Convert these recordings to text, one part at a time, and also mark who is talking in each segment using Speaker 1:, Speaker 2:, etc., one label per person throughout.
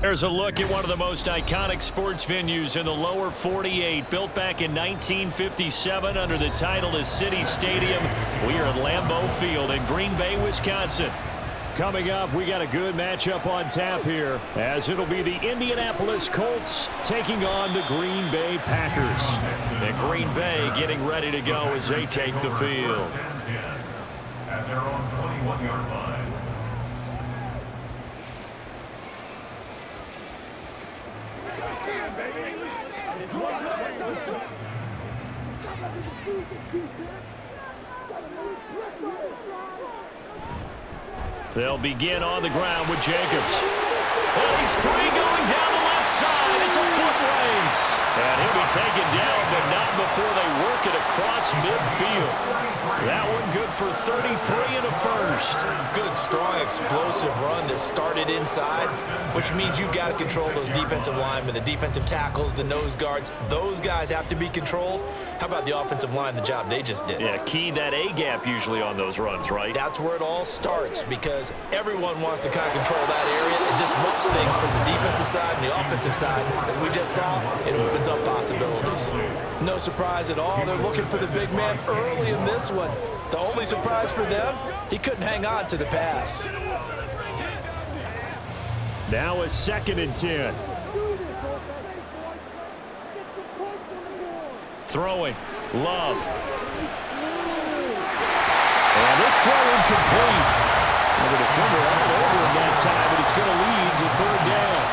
Speaker 1: There's a look at one of the most iconic sports venues in the lower 48, built back in 1957 under the title of City Stadium. We are at Lambeau Field in Green Bay, Wisconsin. Coming up, we got a good matchup on tap here, as it'll be the Indianapolis Colts taking on the Green Bay Packers. And Green Bay getting ready to go as they take the field.
Speaker 2: At their own 21-yard line.
Speaker 1: They'll begin on the ground with Jacobs. And he's free going down the left side. It's a foot race. And he'll be taken down, but not before they work it across midfield. That one good for 33 and a first.
Speaker 3: Good, strong, explosive run that started inside, which means you've got to control those defensive linemen, the defensive tackles, the nose guards. Those guys have to be controlled. How about the offensive line, the job they just did?
Speaker 1: Yeah, key that A-gap usually on those runs, right?
Speaker 3: That's where it all starts, because everyone wants to kind of control that area. It disrupts things from the defensive side and the offensive side. As we just saw, it opens up possibilities.
Speaker 4: No surprise at all. They're looking for the big man early in this one. The only surprise for them, he couldn't hang on to the pass.
Speaker 1: Now a 2nd and 10. Throwing. Love. And this throw incomplete. And the defender all over him that time, but it's going to lead to 3rd down.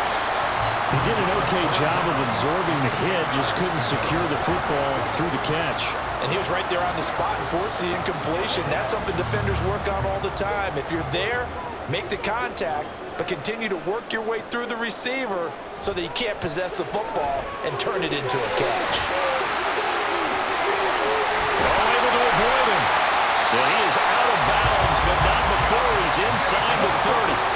Speaker 1: He did an okay job of absorbing the hit, just couldn't secure the football through the catch.
Speaker 4: And he was right there on the spot and forced the incompletion. That's something defenders work on all the time. If you're there, make the contact, but continue to work your way through the receiver so that you can't possess the football and turn it into a catch.
Speaker 1: Able to avoid him. And he is out of bounds, but not before he's inside the 30.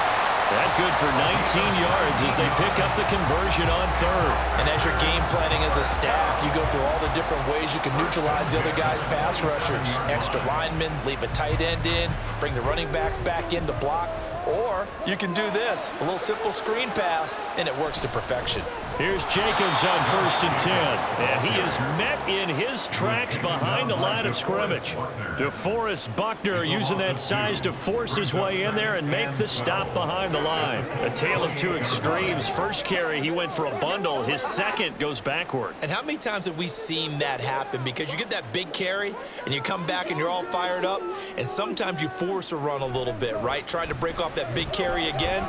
Speaker 1: That good for 19 yards as they pick up the conversion on 3rd.
Speaker 4: And as you're game planning as a staff, you go through all the different ways you can neutralize the other guy's pass rushers. Extra linemen, leave a tight end in, bring the running backs back in to block. Or you can do this, a little simple screen pass, and it works to perfection.
Speaker 1: Here's Jacobs on 1st and 10. And he is met in his tracks behind the line of scrimmage. DeForest Buckner using that size to force his way in there and make the stop behind the line. A tale of two extremes. First carry, he went for a bundle. His second goes backward.
Speaker 3: And how many times have we seen that happen? Because you get that big carry, and you come back and you're all fired up, and sometimes you force a run a little bit, right? Trying to break off that big carry again,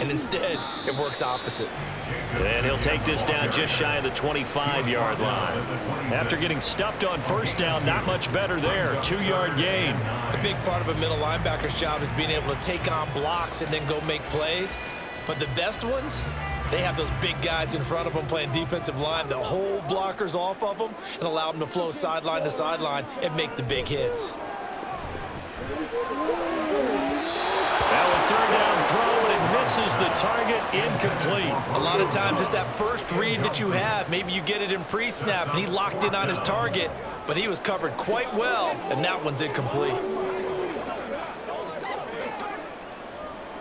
Speaker 3: and instead it works opposite.
Speaker 1: And he'll take this down just shy of the 25-yard line. After getting stuffed on 1st down, not much better there. 2-yard gain.
Speaker 3: A big part of a middle linebacker's job is being able to take on blocks and then go make plays. But the best ones, they have those big guys in front of them playing defensive line that hold blockers off of them and allow them to flow sideline to sideline and make the big hits.
Speaker 1: Now a 3rd down throw, but it misses the target, incomplete.
Speaker 3: A lot of times it's that first read that you have. Maybe you get it in pre-snap, and he locked in on his target, but he was covered quite well, and that one's incomplete.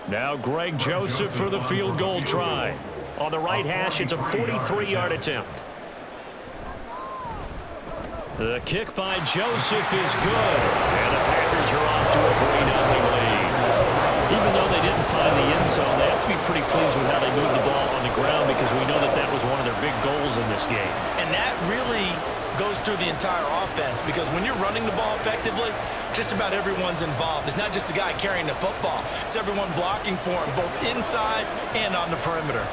Speaker 1: Now Greg Joseph for the field goal try. On the right hash, it's a 43-yard attempt. The kick by Joseph is good, and the Packers are off to a 3-0 lead. Even though they didn't find the end zone, they have to be pretty pleased with how they moved the ball on the ground, because we know that that was one of their big goals in this game.
Speaker 3: And that really goes through the entire offense, because when you're running the ball effectively, just about everyone's involved. It's not just the guy carrying the football. It's everyone blocking for him, both inside and on the perimeter.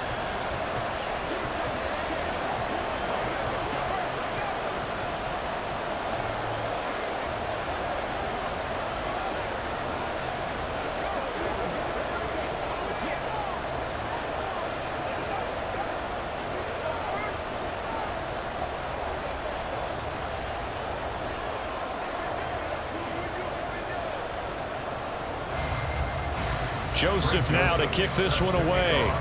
Speaker 1: Joseph now to kick this one away.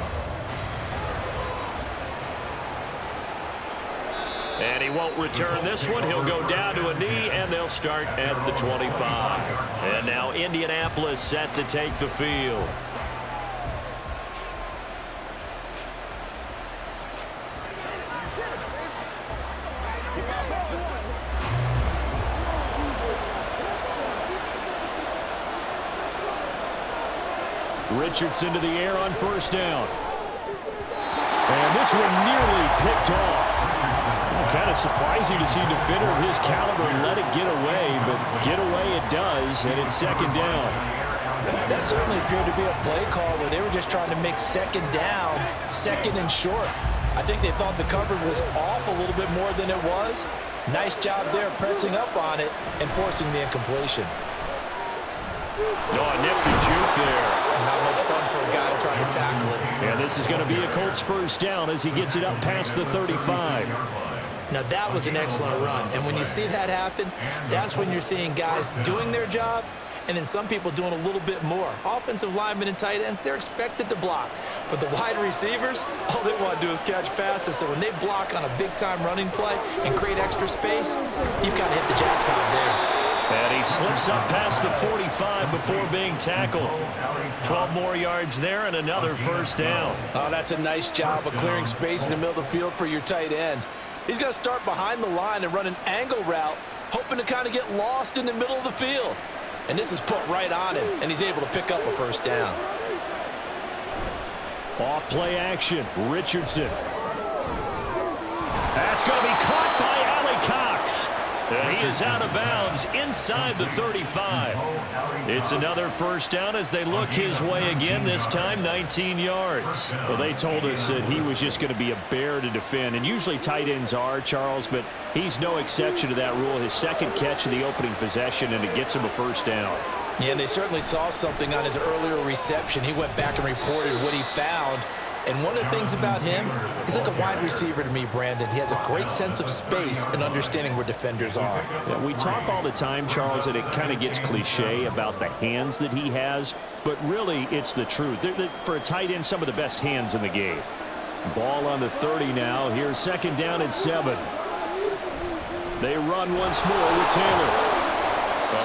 Speaker 1: And he won't return this one. He'll go down to a knee, and they'll start at the 25. And now Indianapolis set to take the field. Richardson to the air on first down. And this one nearly picked off. Kind of surprising to see a defender of his caliber let it get away, but get away it does, and it's second down.
Speaker 4: That certainly appeared to be a play call where they were just trying to make second down, second and short. I think they thought the coverage was off a little bit more than it was. Nice job there pressing up on it and forcing the incompletion.
Speaker 1: Oh, a nifty juke there.
Speaker 3: Not much fun for a guy trying to tackle it.
Speaker 1: And this is going to be a Colts first down as he gets it up past the 35.
Speaker 3: Now, that was an excellent run. And when you see that happen, that's when you're seeing guys doing their job and then some people doing a little bit more. Offensive linemen and tight ends, they're expected to block. But the wide receivers, all they want to do is catch passes. So when they block on a big-time running play and create extra space, you've got to hit the jackpot there.
Speaker 1: And he slips up past the 45 before being tackled. 12 more yards there and another first down.
Speaker 4: Oh, that's a nice job of clearing space in the middle of the field for your tight end. He's going to start behind the line and run an angle route, hoping to kind of get lost in the middle of the field. And this is put right on him, and he's able to pick up a first down.
Speaker 1: Off play action, Richardson. That's going to be caught by Allie Cox. And he is out of bounds inside the 35. It's another first down as they look his way again, this time 19 yards. Well, they told us that he was just going to be a bear to defend, and usually tight ends are, Charles, but he's no exception to that rule. His second catch of the opening possession, and it gets him a first down.
Speaker 4: Yeah, and they certainly saw something on his earlier reception. He went back and reported what he found. And one of the things about him, he's like a wide receiver to me, Brandon. He has a great sense of space and understanding where defenders are.
Speaker 1: Yeah, we talk all the time, Charles, and it kind of gets cliche about the hands that he has, but really it's the truth. For a tight end, some of the best hands in the game. Ball on the 30 now. Here's second down and 7. They run once more with Taylor.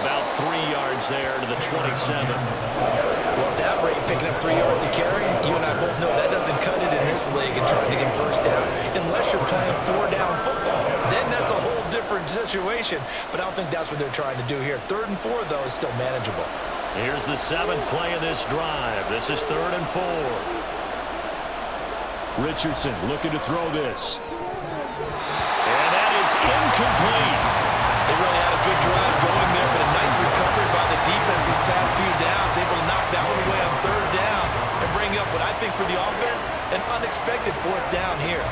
Speaker 1: About 3 yards there to the 27.
Speaker 3: Well, at that rate, picking up 3 yards a carry, you and I both know that doesn't cut it in this league and trying to get first downs unless you're playing 4-down football. Then that's a whole different situation, but I don't think that's what they're trying to do here. 3rd and 4, though, is still manageable.
Speaker 1: Here's the 7th play of this drive. This is 3rd and 4. Richardson looking to throw this. And that is incomplete.
Speaker 3: They really had a good drive going there, but a nice recovery by the defense these past few downs, able to knock that one away on 3rd down and bring up what I think for the offense, an unexpected 4th down here.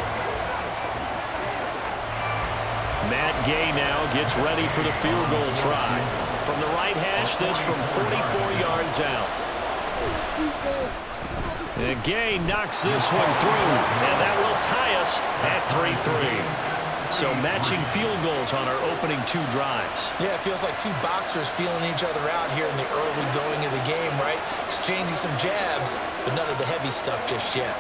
Speaker 1: Matt Gay now gets ready for the field goal try. From the right hash, this from 44 yards out. And Gay knocks this one through, and that will tie us at 3-3. So matching field goals on our opening 2 drives.
Speaker 3: Yeah, it feels like 2 boxers feeling each other out here in the early going of the game, right? Exchanging some jabs, but none of the heavy stuff just yet.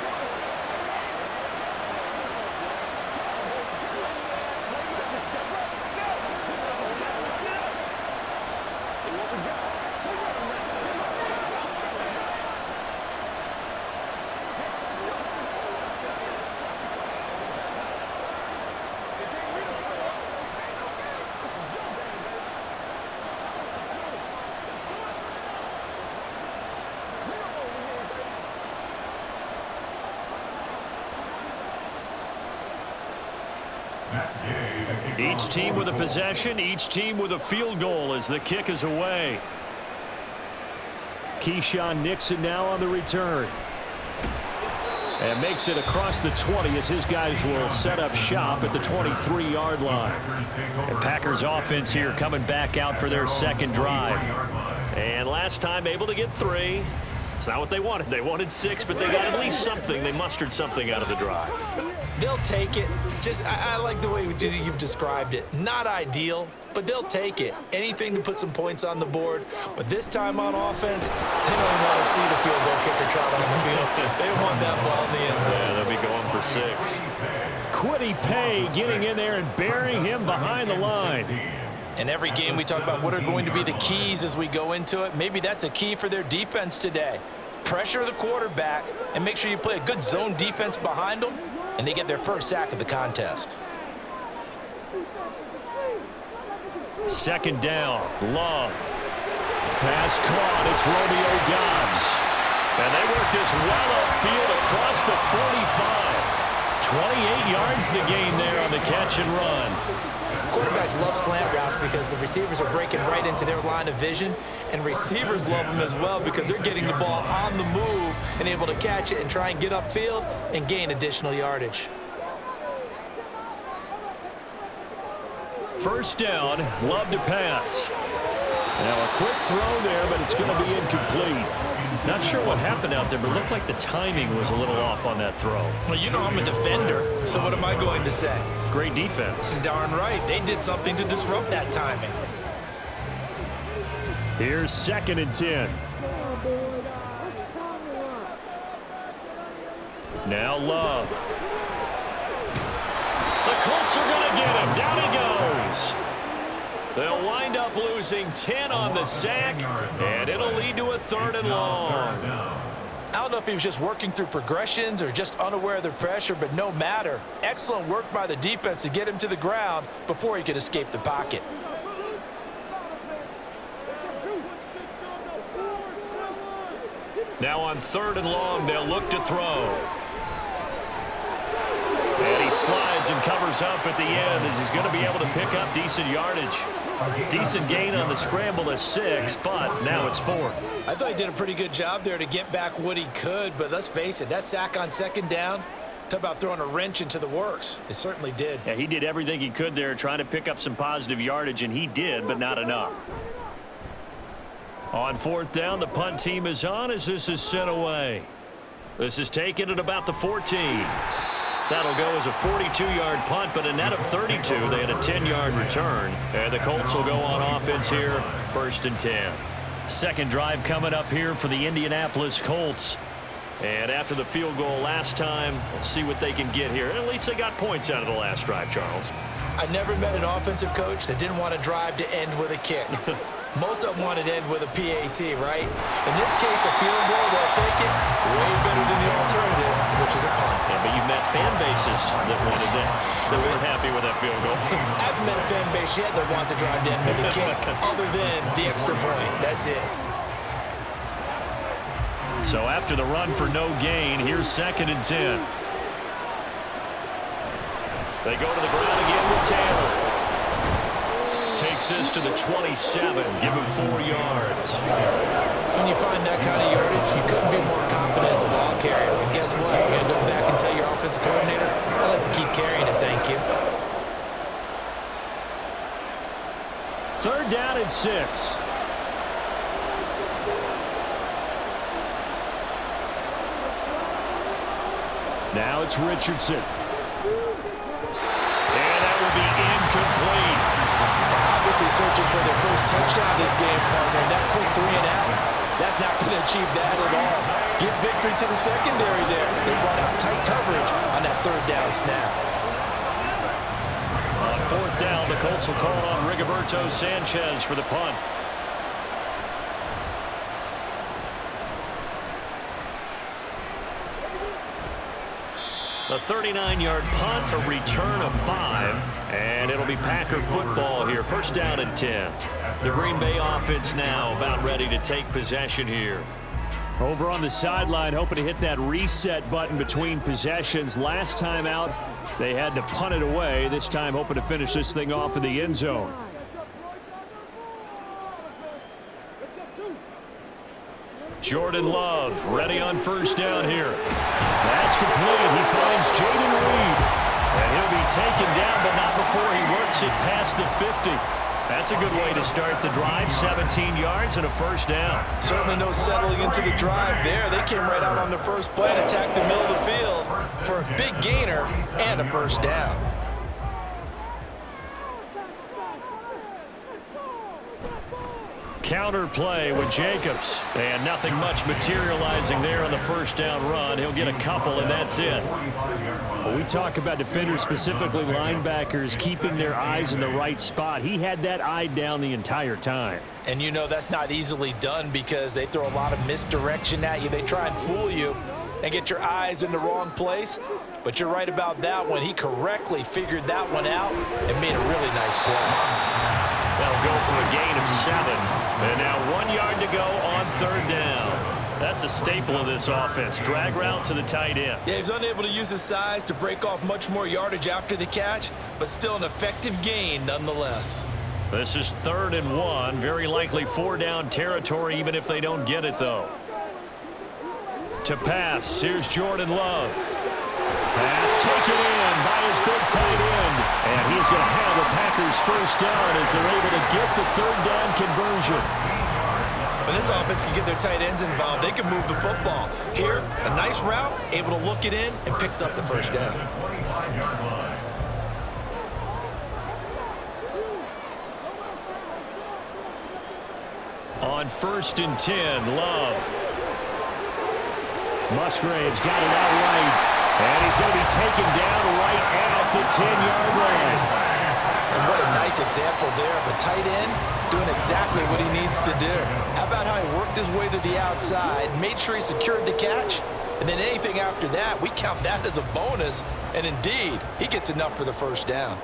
Speaker 1: Each team with a possession, each team with a field goal as the kick is away. Keyshawn Nixon now on the return. And makes it across the 20 as his guys will set up shop at the 23-yard line. And Packers offense here coming back out for their second drive. And last time able to get 3. It's not what they wanted. They wanted 6, but they got at least something. They mustered something out of the drive.
Speaker 3: They'll take it. I like the way you've described it. Not ideal, but they'll take it. Anything to put some points on the board. But this time on offense, they don't want to see the field goal kicker trot on the field. They want that ball in the end zone.
Speaker 1: Yeah, they'll be going for 6. Quiddy Pay getting in there and burying him behind the line.
Speaker 4: In every game we talk about what are going to be the keys as we go into it. Maybe that's a key for their defense today. Pressure the quarterback and make sure you play a good zone defense behind them, and they get their first sack of the contest.
Speaker 1: Second down, Love. Pass caught, it's Romeo Doubs. And they work this well upfield across the 45. 28 yards the gain there on the catch and run.
Speaker 3: Quarterbacks love slant routes because the receivers are breaking right into their line of vision, and receivers love them as well because they're getting the ball on the move and able to catch it and try and get upfield and gain additional yardage.
Speaker 1: First down, Love to pass. Now a quick throw there, but it's going to be incomplete. Not sure what happened out there, but it looked like the timing was a little off on that throw.
Speaker 3: Well, you know I'm a defender, so what am I going to say?
Speaker 1: Great defense.
Speaker 3: Darn right. They did something to disrupt that timing.
Speaker 1: Here's 2nd and 10. Now Love. The Colts are going to get him. Down he goes. They'll wind up losing 10 on the sack, and it'll lead to a 3rd and long.
Speaker 4: I don't know if he was just working through progressions or just unaware of the pressure, but no matter. Excellent work by the defense to get him to the ground before he could escape the pocket.
Speaker 1: Now on 3rd and long, they'll look to throw. And he slides and covers up at the end as he's going to be able to pick up decent yardage. Decent gain on the scramble of 6, but now it's 4th.
Speaker 3: I thought he did a pretty good job there to get back what he could, but let's face it, that sack on 2nd down, talk about throwing a wrench into the works. It certainly did.
Speaker 1: Yeah, he did everything he could there trying to pick up some positive yardage, and he did, but not enough. On 4th down, the punt team is on as this is sent away. This is taken at about the 14. That'll go as a 42-yard punt, but a net of 32. They had a 10-yard return. And the Colts will go on offense here, 1st and 10. Second drive coming up here for the Indianapolis Colts. And after the field goal last time, we'll see what they can get here. At least they got points out of the last drive, Charles.
Speaker 3: I never met an offensive coach that didn't want to drive to end with a kick. Most of them wanted to end with a PAT, right? In this case, a field goal, they'll take it way better than the alternative, which is a punt.
Speaker 1: Yeah, but you've met fan bases that weren't happy with that field goal.
Speaker 3: I haven't met a fan base yet that wants to drive to end with a kick, other than the extra point. That's it.
Speaker 1: So after the run for no gain, here's 2nd and 10. They go to the ground again with Taylor. Takes this to the 27. Give him 4 yards.
Speaker 3: When you find that kind of yardage, you couldn't be more confident as a ball carrier. And guess what? You're going to go back and tell your offensive coordinator, I'd like to keep carrying it, thank you.
Speaker 1: 3rd down and 6. Now it's Richardson. And that will be incomplete.
Speaker 4: Obviously searching for their first touchdown this game, partner. And that quick 3 and out, that's not going to achieve that at all. Give victory to the secondary there. They brought out tight coverage on that 3rd down snap.
Speaker 1: On 4th down, the Colts will call on Rigoberto Sanchez for the punt. A 39-yard punt, a return of 5, and it'll be Packer football here. 1st down and 10. The Green Bay offense now about ready to take possession here. Over on the sideline, hoping to hit that reset button between possessions. Last time out, they had to punt it away. This time, hoping to finish this thing off in the end zone. Jordan Love ready on 1st down here. That's complete. He finds Jaden Reed. And he'll be taken down, but not before he works it past the 50. That's a good way to start the drive. 17 yards and a 1st down.
Speaker 4: Certainly no settling into the drive there. They came right out on the first play and attacked the middle of the field for a big gainer and a 1st down.
Speaker 1: Counter play with Jacobs. And nothing much materializing there on the 1st down run. He'll get a couple, and that's it. Well, we talk about defenders, specifically linebackers, keeping their eyes in the right spot. He had that eye down the entire time.
Speaker 4: And you know that's not easily done because they throw a lot of misdirection at you. They try and fool you and get your eyes in the wrong place. But you're right about that one. He correctly figured that one out and made a really nice play.
Speaker 1: That'll go for a gain of 7. And now 1 yard to go on 3rd down. That's a staple of this offense. Drag route to the tight end.
Speaker 3: Yeah, he's unable to use his size to break off much more yardage after the catch, but still an effective gain nonetheless.
Speaker 1: This is 3rd and 1. Very likely 4-down territory, even if they don't get it, though. To pass, here's Jordan Love. Pass taken in by his big tight end. And he's going to have the Packers first down as they're able to get the 3rd down conversion.
Speaker 3: When this offense can get their tight ends involved, they can move the football. Here, a nice route, able to look it in, and picks up the first down.
Speaker 1: On 1st and 10, Love. Musgrave's got it out right. And he's going to be taken down right at the 10-yard line.
Speaker 4: And what a nice example there of a tight end doing exactly what he needs to do. How about how he worked his way to the outside, made sure he secured the catch, and then anything after that, we count that as a bonus. And indeed, he gets enough for the first down.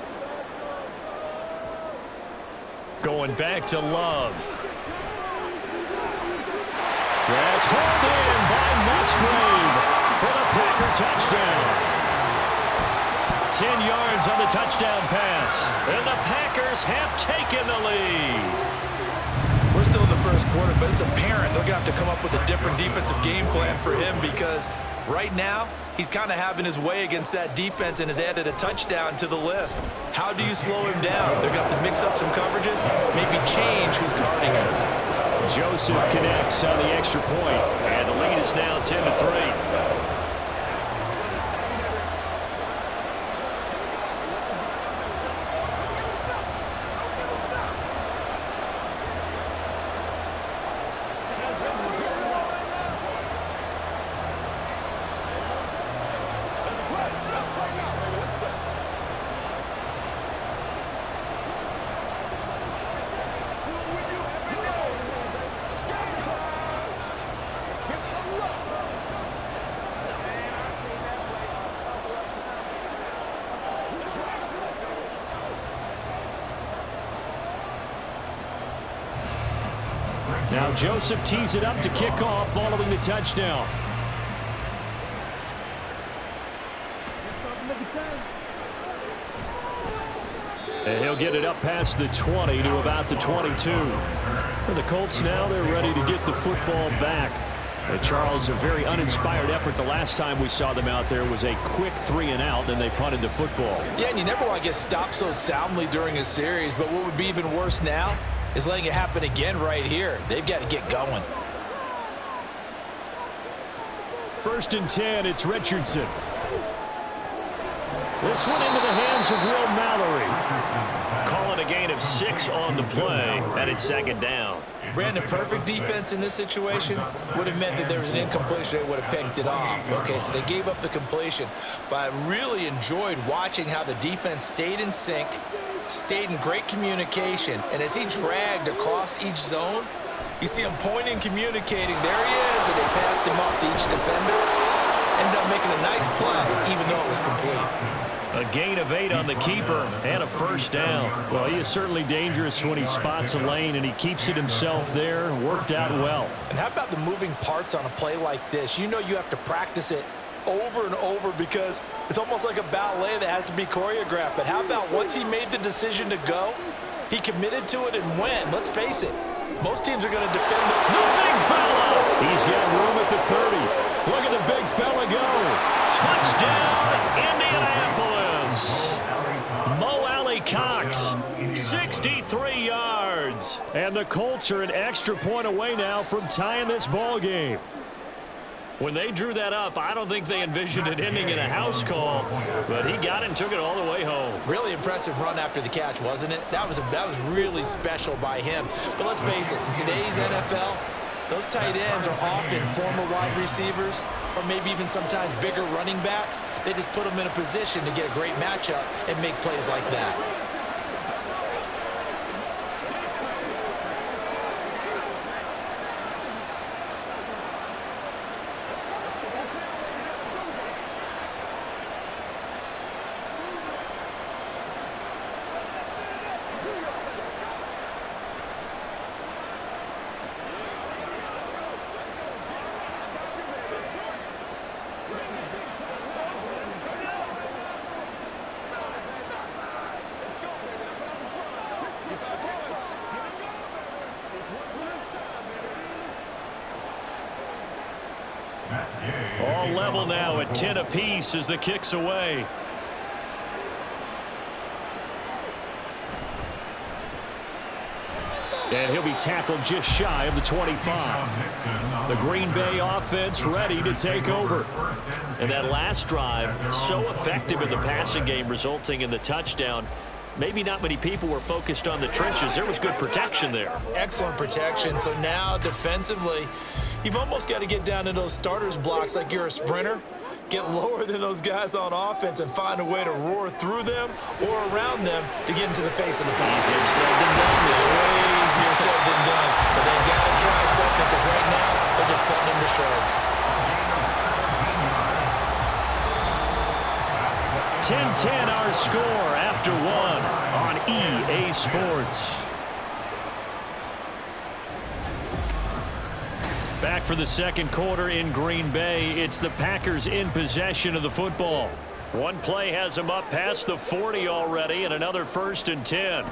Speaker 1: Going back to Love. That's hauled in by Musgrave for the Packer touchdown. 10 yards on the touchdown pass. And the Packers have taken the lead.
Speaker 3: We're still in the first quarter, but it's apparent they're going to have to come up with a different defensive game plan for him because right now he's kind of having his way against that defense and has added a touchdown to the list. How do you slow him down? They're going to have to mix up some coverages, maybe change who's guarding him.
Speaker 1: Joseph connects on the extra point, and the lead is now 10-3. Now Joseph tees it up to kick off following the touchdown. And he'll get it up past the 20 to about the 22. For the Colts now, they're ready to get the football back. Charles, a very uninspired effort the last time we saw them out there was a quick 3-and-out, and they punted the football.
Speaker 4: Yeah, and you never want to get stopped so soundly during a series, but what would be even worse now is letting it happen again right here. They've got to get going.
Speaker 1: 1st and 10, it's Richardson. This one into the hands of Will Mallory. Calling a gain of 6 on the play, and it's 2nd down.
Speaker 3: Brandon, perfect defense in this situation would have meant that there was an incompletion. They would have picked it off. Okay, so they gave up the completion. But I really enjoyed watching how the defense stayed in sync, stayed in great communication, and as he dragged across each zone, you see him pointing, communicating. There he is, and they passed him off to each defender. Ended up making a nice play, even though it was complete.
Speaker 1: A gain of 8 on the keeper and a first down. Well, he is certainly dangerous when he spots a lane, and he keeps it himself there. Worked out well.
Speaker 4: And how about the moving parts on a play like this? You know you have to practice it over and over because it's almost like a ballet that has to be choreographed. But how about once he made the decision to go, he committed to it and went. Let's face it, most teams are going to defend
Speaker 1: the big fella. He's got room at the 30. Look at the big fella go. Touchdown, Indianapolis. Mo Alley-Cox, 63 yards. And the Colts are an extra point away now from tying this ball game. When they drew that up, I don't think they envisioned it ending in a house call, but he got it and took it all the way home.
Speaker 3: Really impressive run after the catch, wasn't it? That was really special by him. But let's face it, in today's NFL, those tight ends are often former wide receivers or maybe even sometimes bigger running backs. They just put them in a position to get a great matchup and make plays like that.
Speaker 1: level now at 10 apiece as the kick's away. And he'll be tackled just shy of the 25. The Green Bay offense ready to take over. And that last drive, so effective in the passing game, resulting in the touchdown. Maybe not many people were focused on the trenches. There was good protection there.
Speaker 3: Excellent protection. So now defensively, you've almost got to get down to those starters blocks like you're a sprinter. Get lower than those guys on offense and find a way to roar through them or around them to get into the face of the pass.
Speaker 1: Easier said than done.
Speaker 3: Way easier said than done. But they got to try something because right now they're just cutting them to shreds.
Speaker 1: 10-10 our score after one on EA Sports. Back for the second quarter in Green Bay. It's the Packers in possession of the football. One play has them up past the 40 already, and another 1st and 10.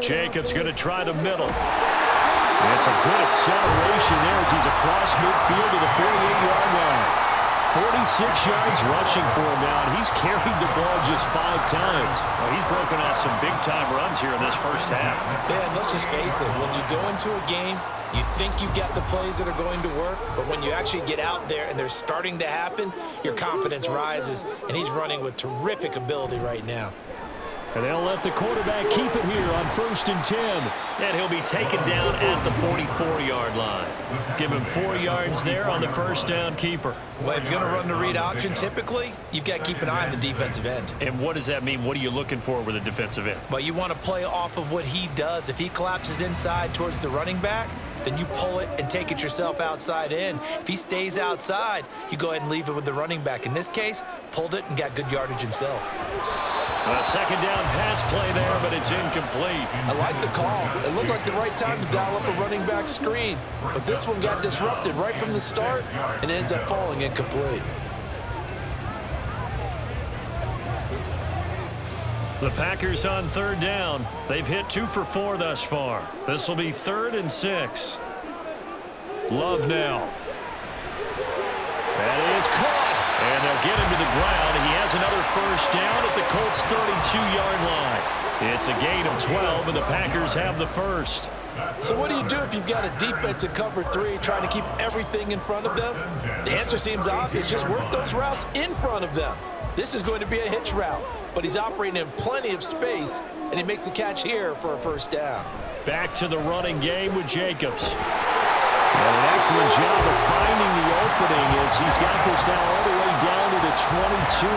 Speaker 1: Jacobs going to try the middle. That's a good acceleration there as he's across midfield to the 48-yard line. 46 yards rushing for him now, and he's carried the ball just 5 times. Well, he's broken off some big-time runs here in this first half.
Speaker 3: Yeah, and let's just face it. When you go into a game, you think you've got the plays that are going to work, but when you actually get out there and they're starting to happen, your confidence rises, and he's running with terrific ability right now.
Speaker 1: And they'll let the quarterback keep it here on 1st and 10. And he'll be taken down at the 44-yard line. Give him 4 yards there on the first down keeper.
Speaker 3: Well, if you're going to run the read option, typically, you've got to keep an eye on the defensive end.
Speaker 1: And what does that mean? What are you looking for with a defensive end?
Speaker 3: Well, you want to play off of what he does. If he collapses inside towards the running back, then you pull it and take it yourself outside in. If he stays outside, you go ahead and leave it with the running back. In this case, pulled it and got good yardage himself.
Speaker 1: A second down pass play there, but it's incomplete.
Speaker 4: I like the call. It looked like the right time to dial up a running back screen. But this one got disrupted right from the start and ends up falling incomplete.
Speaker 1: The Packers on 3rd down. They've hit 2 for 4 thus far. This will be 3rd and 6. Love now. That is caught. And they'll get him to the ground. He has another first down at the Colts' 32-yard line. It's a gain of 12, and the Packers have the first.
Speaker 4: So what do you do if you've got a defense in cover 3 trying to keep everything in front of them? The answer seems obvious. Just work those routes in front of them. This is going to be a hitch route, but he's operating in plenty of space, and he makes a catch here for a first down.
Speaker 1: Back to the running game with Jacobs. And an excellent job of finding the opening as he's got this now all the way down to the 22.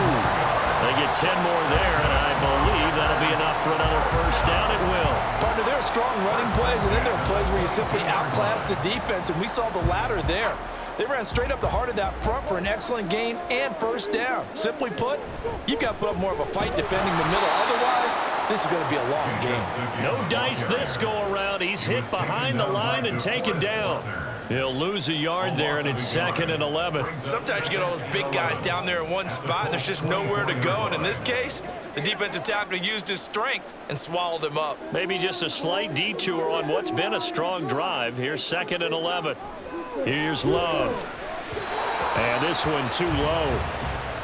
Speaker 1: They get 10 more there, and I believe that'll be enough for another first down. It will.
Speaker 4: Partner, there are strong running plays, and then there are plays where you simply outclass the defense, and we saw the latter there. They ran straight up the heart of that front for an excellent gain and first down. Simply put, you've got to put up more of a fight defending the middle. Otherwise, this is going to be a long game.
Speaker 1: No dice this go-around. He's hit behind the line and taken down. He'll lose a yard there, and it's 2nd and 11.
Speaker 3: Sometimes you get all those big guys down there in one spot, and there's just nowhere to go. And in this case, the defensive tackle used his strength and swallowed him up.
Speaker 1: Maybe just a slight detour on what's been a strong drive. Here's 2nd and 11. Here's Love. And this one too low.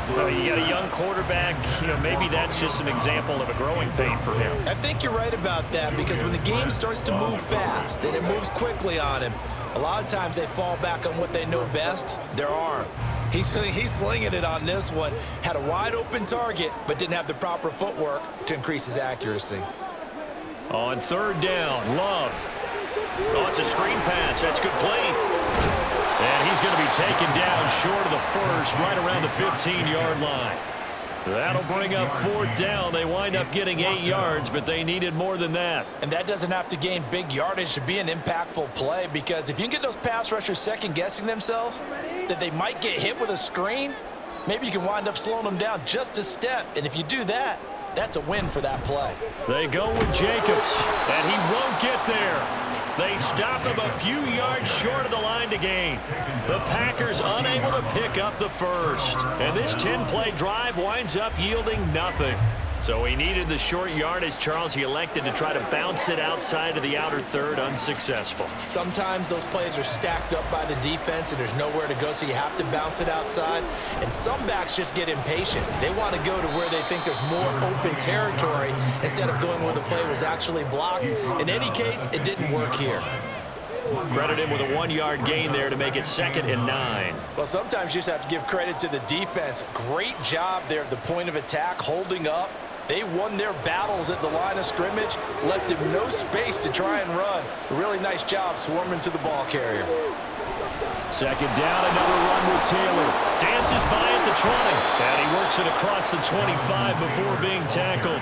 Speaker 1: You got a young quarterback, maybe that's just an example of a growing pain for him.
Speaker 3: I think you're right about that, because when the game starts to move fast and it moves quickly on him, a lot of times they fall back on what they know best, their arm. He's slinging it on this one. Had a wide open target, but didn't have the proper footwork to increase his accuracy.
Speaker 1: On 3rd down, Love. Oh, it's a screen pass. That's good play. And he's going to be taken down short of the first, right around the 15-yard line. That'll bring up 4th down. They wind up getting 8 yards, but they needed more than that.
Speaker 4: And that doesn't have to gain big yardage to be an impactful play, because if you can get those pass rushers second-guessing themselves, that they might get hit with a screen, maybe you can wind up slowing them down just a step. And if you do that, that's a win for that play.
Speaker 1: They go with Jacobs, and he won't get there. They stop him a few yards short of the line to gain. The Packers unable to pick up the first. And this 10-play drive winds up yielding nothing. So he needed the short yardage, Charles. He elected to try to bounce it outside of the outer third, unsuccessful.
Speaker 3: Sometimes those plays are stacked up by the defense and there's nowhere to go, so you have to bounce it outside. And some backs just get impatient. They want to go to where they think there's more open territory instead of going where the play was actually blocked. In any case, it didn't work here.
Speaker 1: Credit him with a 1-yard gain there to make it 2nd and 9.
Speaker 4: Well, sometimes you just have to give credit to the defense. Great job there at the point of attack, holding up. They won their battles at the line of scrimmage, left him no space to try and run. A really nice job swarming to the ball carrier.
Speaker 1: 2nd down, another run with Taylor. Dances by at the 20, and he works it across the 25 before being tackled.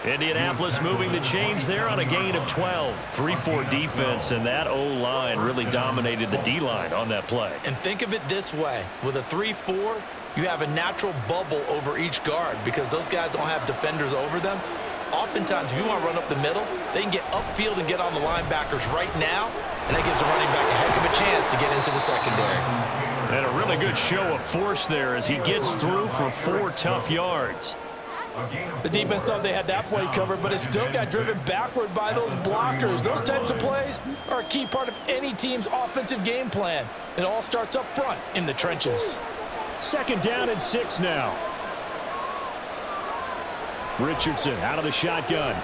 Speaker 1: Indianapolis moving the chains there on a gain of 12. 3-4 defense, and that O-line really dominated the D-line on that play.
Speaker 3: And think of it this way. With a 3-4, you have a natural bubble over each guard because those guys don't have defenders over them. Oftentimes, if you want to run up the middle, they can get upfield and get on the linebackers right now, and that gives the running back a heck of a chance to get into the secondary.
Speaker 1: And a really good show of force there as he gets through for 4 tough yards.
Speaker 4: The defense thought they had that play covered, but it still got driven backward by those blockers. Those types of plays are a key part of any team's offensive game plan. It all starts up front in the trenches.
Speaker 1: 2nd down and 6 now. Richardson out of the shotgun.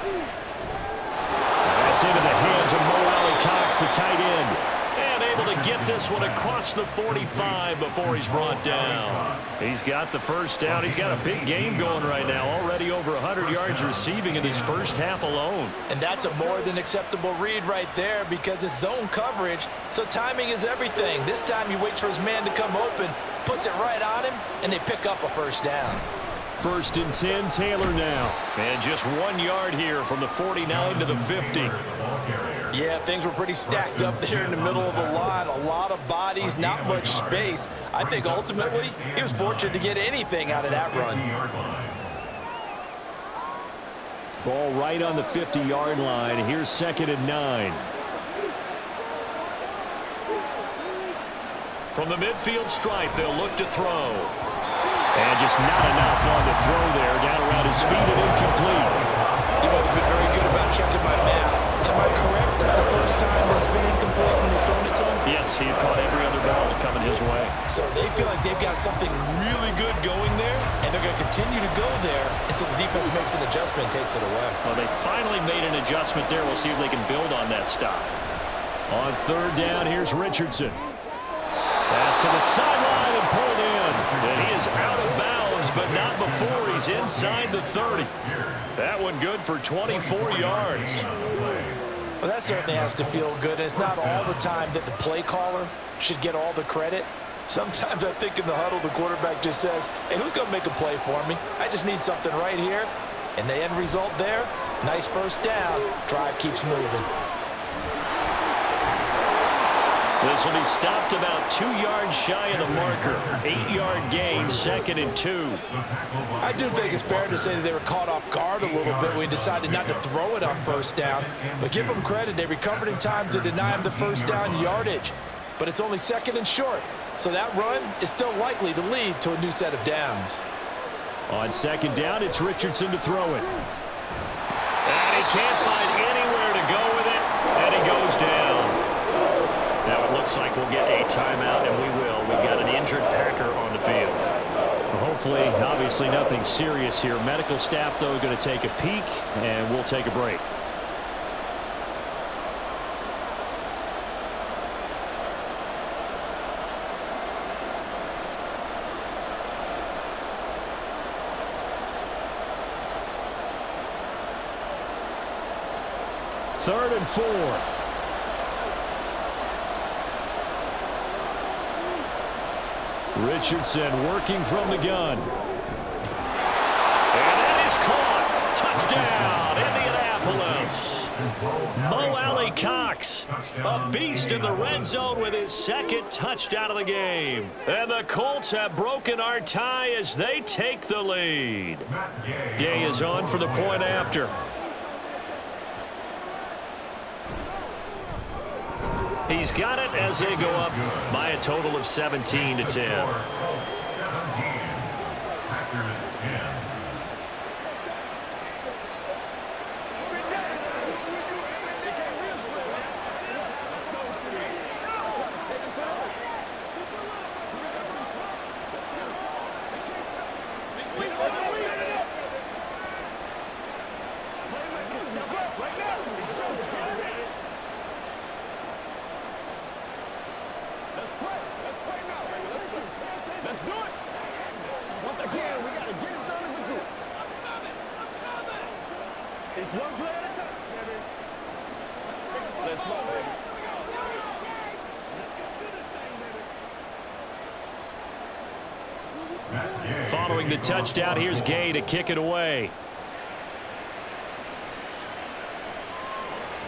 Speaker 1: That's into the hands of Mo Alley-Cox, the tight end. And able to get this one across the 45 before he's brought down. He's got the 1st down. He's got a big game going right now. Already over 100 yards receiving in this first half alone.
Speaker 4: And that's a more than acceptable read right there because it's zone coverage, so timing is everything. This time he waits for his man to come open, puts it right on him, and they pick up a 1st down.
Speaker 1: 1st and 10, Taylor now. And just 1 yard here from the 49 to the 50.
Speaker 4: Yeah, things were pretty stacked up there in the middle of the line. A lot of bodies, not much space. I think ultimately he was fortunate to get anything out of that run.
Speaker 1: Ball right on the 50-yard line. Here's 2nd and 9. From the midfield stripe, they'll look to throw. And just not enough on the throw there. Down around his feet and incomplete.
Speaker 3: You've always been very good about checking my math. Am I correct? That's the 1st time that it's been incomplete when you've thrown it to him?
Speaker 1: Yes, he had caught every other ball coming his way.
Speaker 3: So they feel like they've got something really good going there, and they're going to continue to go there until the defense makes an adjustment and takes it away.
Speaker 1: Well, they finally made an adjustment there. We'll see if they can build on that stop. On 3rd down, here's Richardson. Pass to the sideline and pulled in. And he is out of bounds, but not before he's inside the 30. That one good for 24 yards.
Speaker 4: Well, that certainly has to feel good. It's not all the time that the play caller should get all the credit. Sometimes I think in the huddle, the quarterback just says, hey, who's going to make a play for me? I just need something right here. And the end result there, nice 1st down. Drive keeps moving.
Speaker 1: This will be stopped about 2 yards shy of the marker. 8-yard gain, 2nd and 2.
Speaker 4: I do think it's fair to say that they were caught off guard a little bit when we decided not to throw it on 1st down. But give them credit. They recovered in time to deny him the 1st down yardage. But it's only 2nd and short. So that run is still likely to lead to a new set of downs.
Speaker 1: On 2nd down, it's Richardson to throw it. And he can't find anywhere to go with it. And he goes down. Now it looks like we'll get a timeout, and we will. We've got an injured Packer on the field. Well, hopefully, obviously nothing serious here. Medical staff, though, going to take a peek, and we'll take a break. Third and 4. Richardson working from the gun. And that is caught. Touchdown, Indianapolis. Mo Alley-Cox, a beast in the red zone with his 2nd touchdown of the game. And the Colts have broken our tie as they take the lead. Gay is on for the point after. He's got it as they go up by a total of 17 to 10.
Speaker 5: It's one play at a time, baby. Let's go, baby. Let's go do this thing, baby.
Speaker 1: Following the touchdown, here's Gay to kick it away.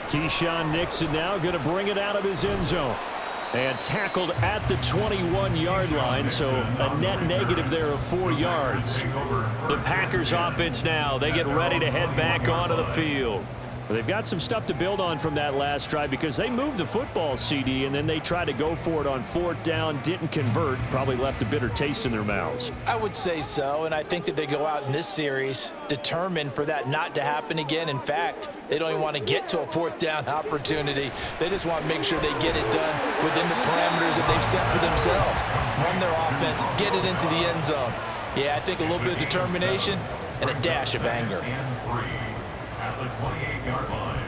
Speaker 1: Keyshawn Nixon now going to bring it out of his end zone. And tackled at the 21-yard line, so a net negative there of 4 yards. The Packers offense now, they get ready to head back onto the field. Well, they've got some stuff to build on from that last drive because they moved the football, CD, and then they tried to go for it on 4th down, didn't convert, probably left a bitter taste in their mouths.
Speaker 4: I would say so, and I think that they go out in this series determined for that not to happen again. In fact, they don't even want to get to a 4th down opportunity. They just want to make sure they get it done within the parameters that they've set for themselves. Run their offense, get it into the end zone. Yeah, I think a little bit of determination and a dash of anger.
Speaker 2: At the 28-yard line.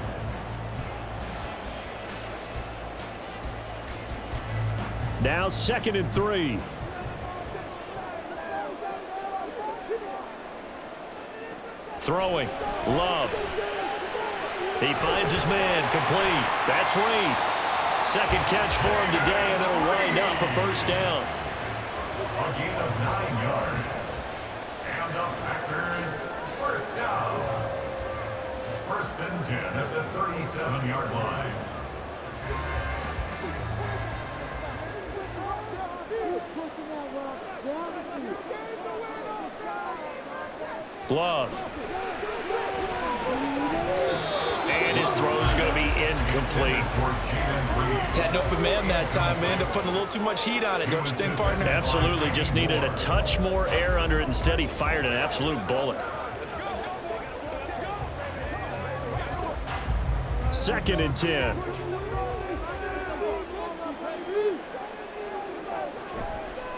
Speaker 1: Now 2nd and 3. Throwing. Love. He finds his man. Complete. That's Reed. Second catch for him today, and it'll wind up a 1st down.
Speaker 2: A gain of 9 yards. And the Packers, 1st down. 1st and 10 at the 37-yard line.
Speaker 1: Love. And his throw's going to be incomplete.
Speaker 3: Had an open man that time, but ended up putting a little too much heat on it, don't you think, partner?
Speaker 1: Absolutely. Just needed a touch more air under it. Instead, he fired an absolute bullet. 2nd and 10.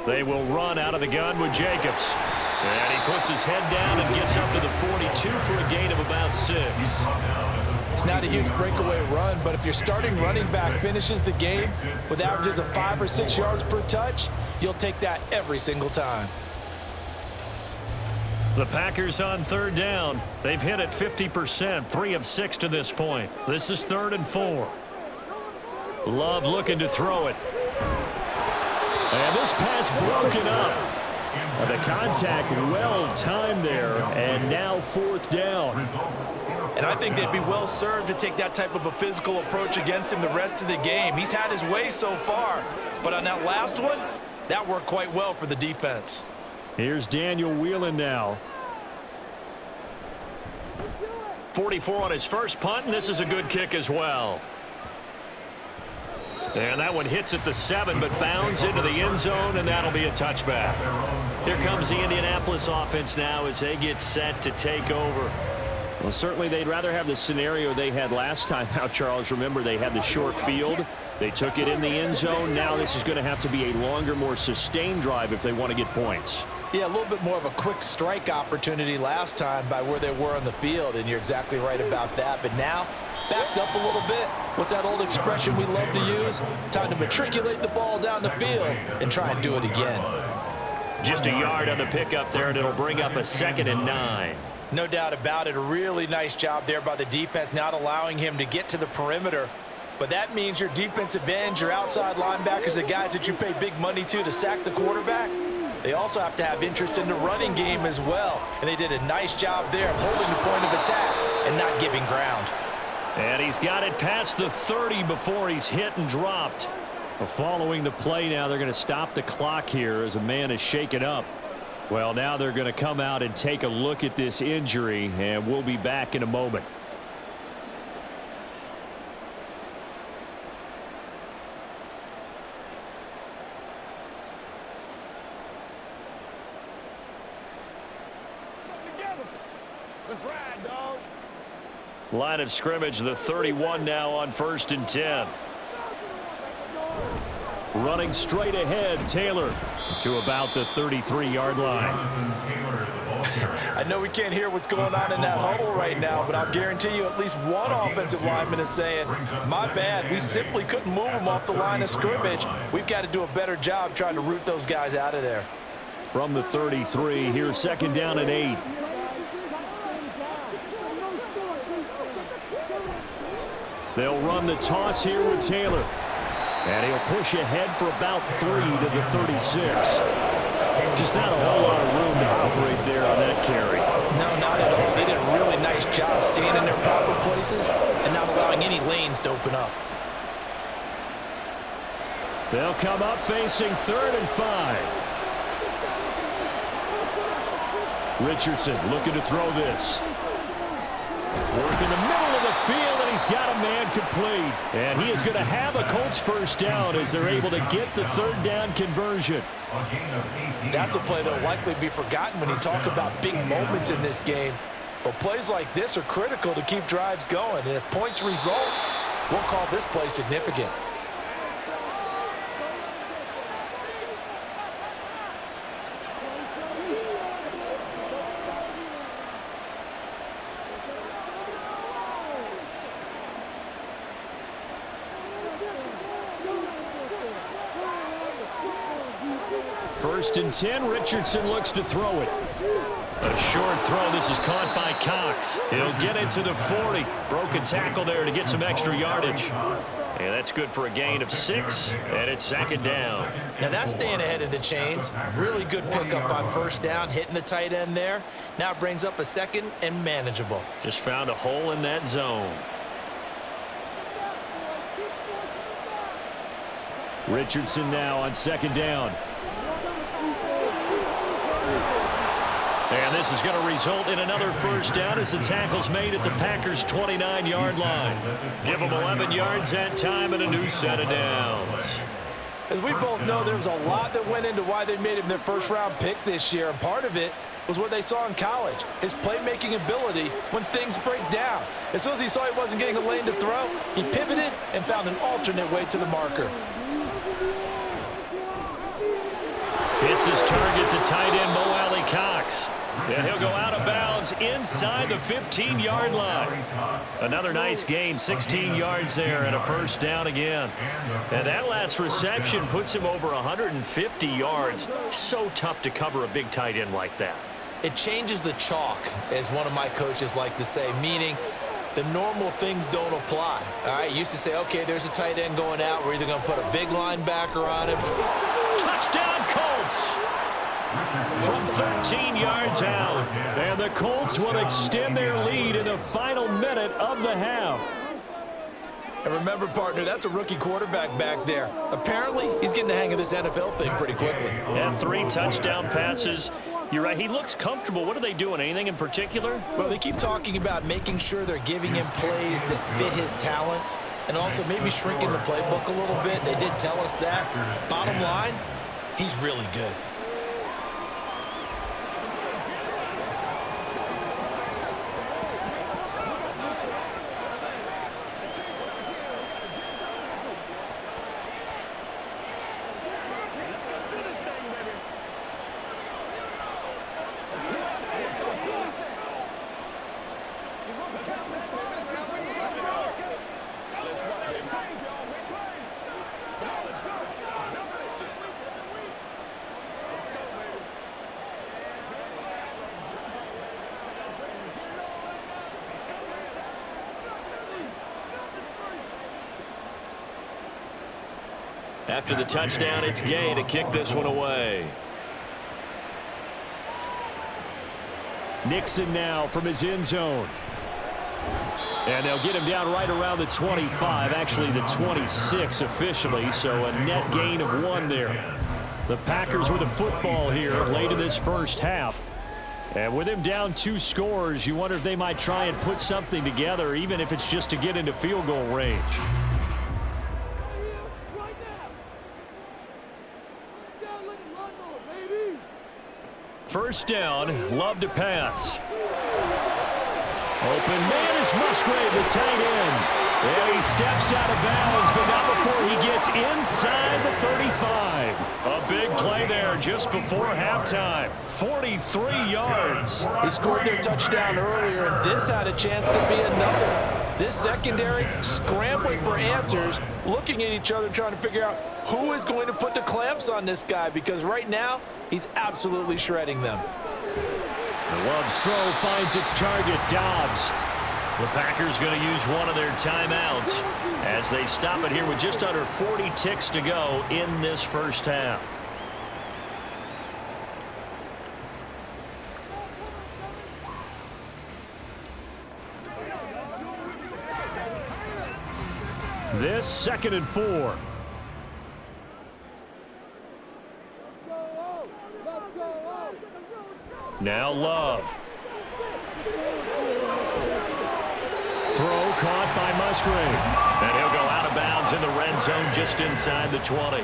Speaker 1: They will run out of the gun with Jacobs. And he puts his head down and gets up to the 42 for a gain of about 6.
Speaker 4: It's not a huge breakaway run, but if your starting running back finishes the game with averages of 5 or 6 yards per touch, you'll take that every single time.
Speaker 1: The Packers on 3rd down. They've hit it 50%, 3 of 6 to this point. This is 3rd and 4. Love looking to throw it. And this pass broken up. The contact well timed there, and now 4th down.
Speaker 3: And I think they'd be well served to take that type of a physical approach against him the rest of the game. He's had his way so far, but on that last one, that worked quite well for the defense.
Speaker 1: Here's Daniel Whelan now. 44 on his first punt, and this is a good kick as well. And that one hits at the 7, but bounds into the end zone, and that'll be a touchback. Here comes the Indianapolis offense now as they get set to take over. Well, certainly they'd rather have the scenario they had last time out, Charles. Remember, they had the short field. They took it in the end zone. Now this is going to have to be a longer, more sustained drive if they want to get points.
Speaker 4: Yeah, a little bit more of a quick strike opportunity last time by where they were on the field, and you're exactly right about that. But now, backed up a little bit. What's that old expression we love to use? Time to matriculate the ball down the field and try and do it again.
Speaker 1: Just a yard on the pickup there, and it'll bring up a 2nd and 9.
Speaker 3: No doubt about it. A really nice job there by the defense, not allowing him to get to the perimeter. But that means your defensive ends, your outside linebackers, the guys that you pay big money to sack the quarterback, they also have to have interest in the running game as well. And they did a nice job there of holding the point of attack and not giving ground.
Speaker 1: And he's got it past the 30 before he's hit and dropped. Well, following the play now, they're going to stop the clock here as a man is shaken up. Well, now they're going to come out and take a look at this injury, and we'll be back in a moment.
Speaker 5: Let's ride, dog.
Speaker 1: Line of scrimmage, the 31 now on 1st and 10. Running straight ahead, Taylor to about the 33-yard line.
Speaker 3: I know we can't hear what's going on in that huddle right now, but I'll guarantee you at least one offensive lineman is saying, my bad, we simply couldn't move them off the line of scrimmage. We've got to do a better job trying to root those guys out of there.
Speaker 1: From the 33, here's 2nd down and 8. They'll run the toss here with Taylor. And he'll push ahead for about 3 to the 36. Just not a whole lot of room to operate there on that carry.
Speaker 4: No, not at all. They did a really nice job staying in their proper places and not allowing any lanes to open up.
Speaker 1: They'll come up facing 3rd and 5. Richardson looking to throw this. Work in the middle of the field, and he's got a man complete. And he is going to have a Colts first down as they're able to get the 3rd down conversion.
Speaker 4: That's a play that will likely be forgotten when you talk about big moments in this game. But plays like this are critical to keep drives going. And if points result, we'll call this play significant.
Speaker 1: First and 10, Richardson looks to throw it. A short throw. This is caught by Cox. He'll get it to the 40. Broke a tackle there to get some extra yardage. And that's good for a gain of 6, and it's 2nd down.
Speaker 4: Now that's staying ahead of the chains. Really good pickup on first down, hitting the tight end there. Now it brings up a 2nd and manageable.
Speaker 1: Just found a hole in that zone. Richardson now on 2nd down. And this is going to result in another first down as the tackle's made at the Packers' 29-yard line. Give them 11 yards that time and a new set of downs.
Speaker 4: As we both know, there was a lot that went into why they made him their first-round pick this year, and part of it was what they saw in college, his playmaking ability when things break down. As soon as he saw he wasn't getting a lane to throw, he pivoted and found an alternate way to the marker.
Speaker 1: Hits his target, the tight end, Mo Alley Cox. And he'll go out of bounds inside the 15-yard line. Another nice gain, 16 yards there, and a first down again. And that last reception puts him over 150 yards. So tough to cover a big tight end like that.
Speaker 4: It changes the chalk, as one of my coaches like to say, meaning the normal things don't apply. All right, used to say, okay, there's a tight end going out. We're either going to put a big linebacker on him.
Speaker 1: Touchdown, Colts! From 13 yards out. And the Colts will extend their lead in the final minute of the half.
Speaker 4: And remember, partner, that's a rookie quarterback back there. Apparently, he's getting the hang of this NFL thing pretty quickly.
Speaker 1: And 3 touchdown passes. You're right, he looks comfortable. What are they doing? Anything in particular?
Speaker 4: Well, they keep talking about making sure they're giving him plays that fit his talents and also maybe shrinking the playbook a little bit. They did tell us that. Bottom line, he's really good.
Speaker 1: After the touchdown, it's Gay to kick this one away. Nixon now from his end zone. And they'll get him down right around the 25, actually the 26 officially, so a net gain of 1 there. The Packers with the football here late in this first half. And with him down 2 scores, you wonder if they might try and put something together, even if it's just to get into field goal range. First down, Love to pass. Open man is Musgrave, the tight end. And he steps out of bounds, but not before he gets inside the 35. A big play there just before halftime. 43 yards.
Speaker 4: He scored their touchdown earlier, and this had a chance to be another. This secondary scrambling for answers, looking at each other, trying to figure out who is going to put the clamps on this guy, because right now, he's absolutely shredding them.
Speaker 1: Love's throw finds its target, Dobbs. The Packers going to use one of their timeouts as they stop it here with just under 40 ticks to go in this first half. This 2nd and 4. Now Love. Throw caught by Musgrave. And he'll go out of bounds in the red zone just inside the 20.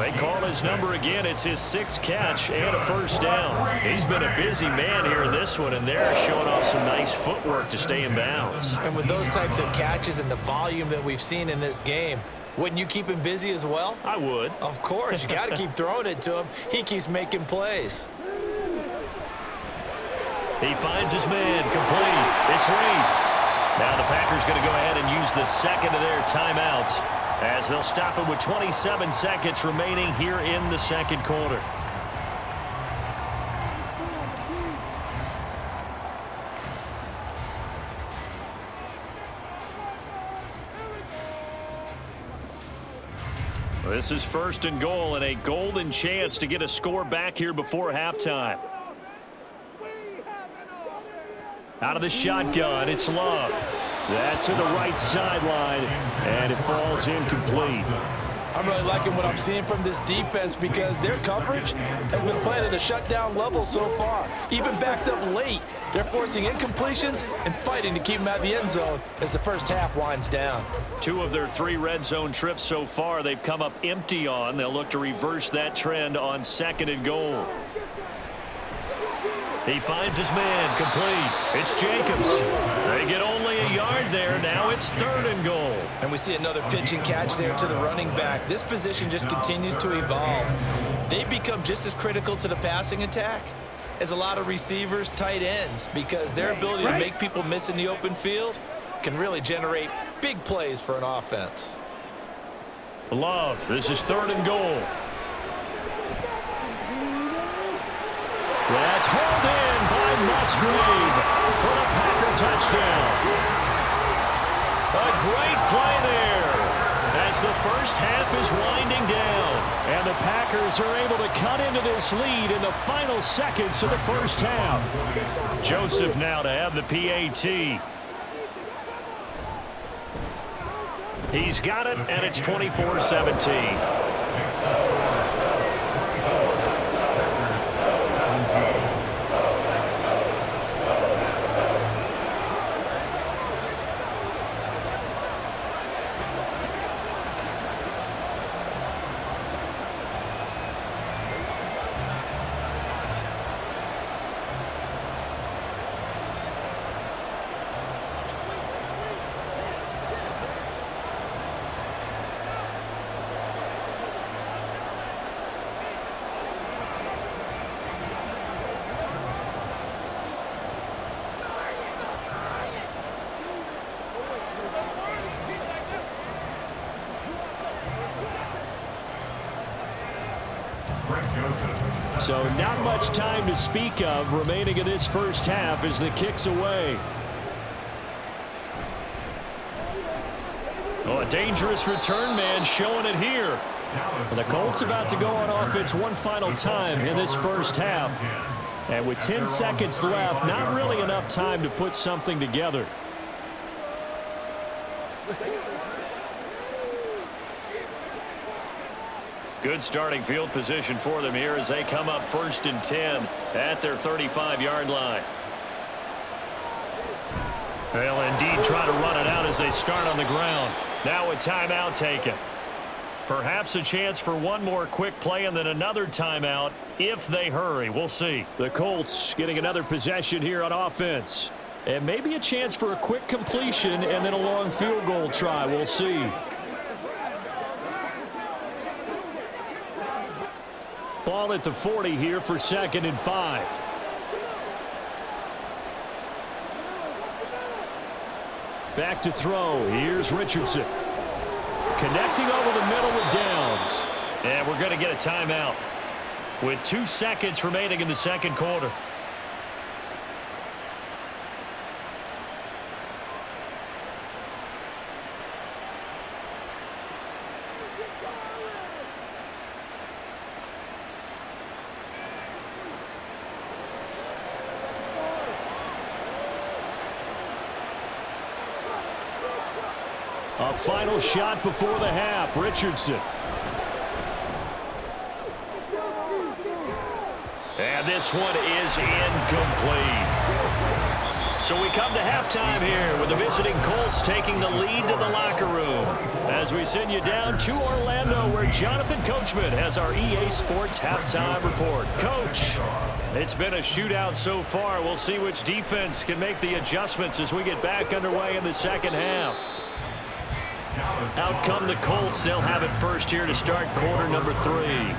Speaker 1: They call his number again. It's his 6th catch and a first down. He's been a busy man here in this one, and they're showing off some nice footwork to stay in bounds.
Speaker 3: And with those types of catches and the volume that we've seen in this game, wouldn't you keep him busy as well?
Speaker 1: I would.
Speaker 3: Of course. You got to keep throwing it to him. He keeps making plays.
Speaker 1: He finds his man. Complete. It's Reed. Now the Packers going to go ahead and use the 2nd of their timeouts as they'll stop it with 27 seconds remaining here in the 2nd quarter. This is 1st and goal and a golden chance to get a score back here before halftime. Out of the shotgun, it's Love. That's in the right sideline, and it falls incomplete.
Speaker 4: I'm really liking what I'm seeing from this defense because their coverage has been playing at a shutdown level so far. Even backed up late, they're forcing incompletions and fighting to keep them out of the end zone as the first half winds down.
Speaker 1: 2 of their 3 red zone trips so far they've come up empty on. They'll look to reverse that trend on 2nd and goal. He finds his man. Complete. It's Jacobs. They get only a yard there. Now it's 3rd and goal.
Speaker 3: And we see another pitch and catch there to the running back. This position just continues to evolve. They've become just as critical to the passing attack as a lot of receivers, tight ends, because their ability to make people miss in the open field can really generate big plays for an offense.
Speaker 1: Love. This is 3rd and goal. That's hauled in by Musgrave for the Packer touchdown. A great play there as the first half is winding down. And the Packers are able to cut into this lead in the final seconds of the first half. Joseph now to have the PAT. He's got it, and it's 24-17. So not much time to speak of remaining in this first half as the kick's away. Oh, a dangerous return man showing it here. And the Colts about to go on offense one final time in this first half. And with 10 seconds left, not really enough time to put something together. Good starting field position for them here as they come up 1st and 10 at their 35-yard line. They'll indeed try to run it out as they start on the ground. Now a timeout taken. Perhaps a chance for one more quick play and then another timeout if they hurry. We'll see. The Colts getting another possession here on offense. And maybe a chance for a quick completion and then a long field goal try. We'll see. Ball at the 40 here for 2nd and 5. Back to throw. Here's Richardson. Connecting over the middle with Downs. And we're going to get a timeout with 2 seconds remaining in the 2nd quarter. A final shot before the half. Richardson. And this one is incomplete. So we come to halftime here with the visiting Colts taking the lead to the locker room. As we send you down to Orlando, where Jonathan Coachman has our EA Sports halftime report. Coach, it's been a shootout so far. We'll see which defense can make the adjustments as we get back underway in the second half. Out come the Colts. They'll have it first here to start quarter number 3.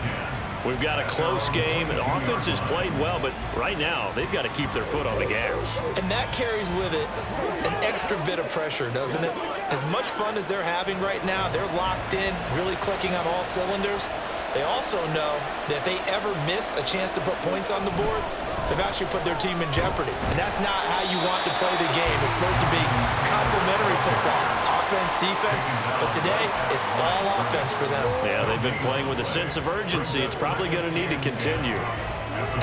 Speaker 1: We've got a close game. The offense has played well, but right now they've got to keep their foot on the gas.
Speaker 3: And that carries with it an extra bit of pressure, doesn't it? As much fun as they're having right now, they're locked in, really clicking on all cylinders. They also know that if they ever miss a chance to put points on the board, they've actually put their team in jeopardy. And that's not how you want to play the game. It's supposed to be complementary football, offense, defense. But today, it's all offense for them.
Speaker 1: Yeah, they've been playing with a sense of urgency. It's probably going to need to continue.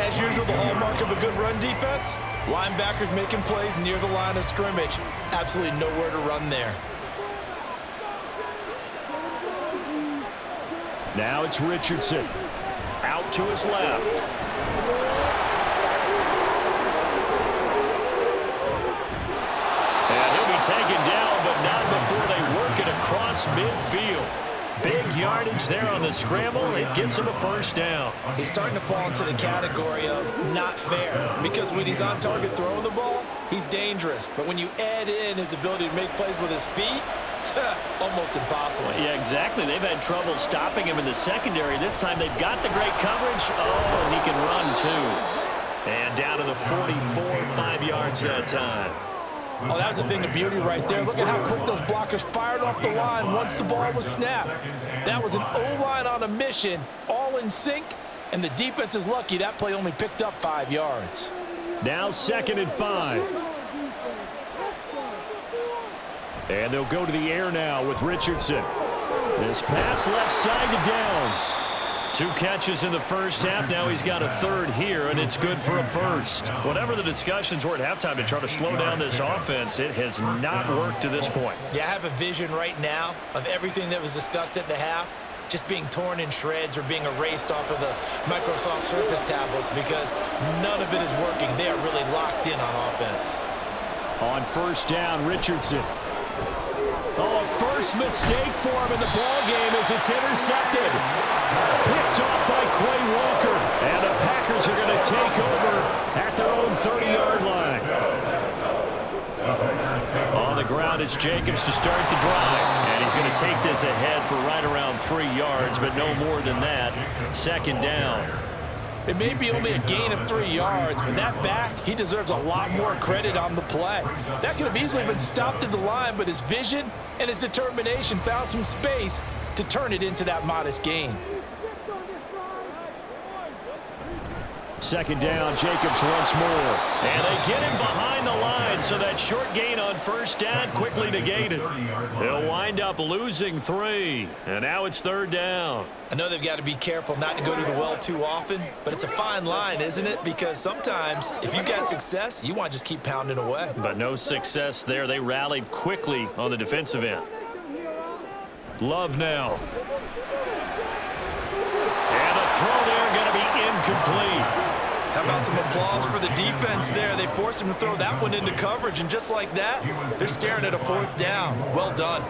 Speaker 3: As usual, the hallmark of a good run defense, linebackers making plays near the line of scrimmage. Absolutely nowhere to run there.
Speaker 1: Now it's Richardson. Out to his left. And he'll be taken down, but not before they work it across midfield. Big yardage there on the scramble. It gets him a first down.
Speaker 3: He's starting to fall into the category of not fair, because when he's on target throwing the ball, he's dangerous. But when you add in his ability to make plays with his feet, almost impossible.
Speaker 1: Yeah, exactly. They've had trouble stopping him in the secondary. This time they've got the great coverage. Oh, and he can run too. And down to the 44, 5 yards that time.
Speaker 4: Oh, that was a thing of beauty right there. Look at how quick those blockers fired off the line once the ball was snapped. That was an O-line on a mission, all in sync, and the defense is lucky that play only picked up 5 yards.
Speaker 1: Now 2nd and 5. And they'll go to the air now with Richardson. This pass left side to Downs. 2 catches in the first half. Now he's got a 3rd here, and it's good for a first. Whatever the discussions were at halftime to try to slow down this offense, it has not worked to this point.
Speaker 3: Yeah, I have a vision right now of everything that was discussed at the half just being torn in shreds or being erased off of the Microsoft Surface tablets, because none of it is working. They are really locked in on offense.
Speaker 1: On first down, Richardson. Oh, a first mistake for him in the ball game as it's intercepted. Picked off by Quay Walker. And the Packers are going to take over at their own 30-yard line. On the ground, it's Jacobs to start the drive. And he's going to take this ahead for right around 3 yards, but no more than that. 2nd down.
Speaker 4: It may be only a gain of 3 yards, but that back, he deserves a lot more credit on the play. That could have easily been stopped at the line, but his vision and his determination found some space to turn it into that modest gain.
Speaker 1: 2nd down, Jacobs once more. And they get him behind the line, so that short gain on first down quickly negated. They'll wind up losing 3, and now it's 3rd down.
Speaker 3: I know they've got to be careful not to go to the well too often, but it's a fine line, isn't it? Because sometimes, if you've got success, you want to just keep pounding away.
Speaker 1: But no success there. They rallied quickly on the defensive end. Love now. And the throw there going to be incomplete.
Speaker 3: How about some applause for the defense there? They forced him to throw that one into coverage, and just like that, they're staring at a 4th down. Well done.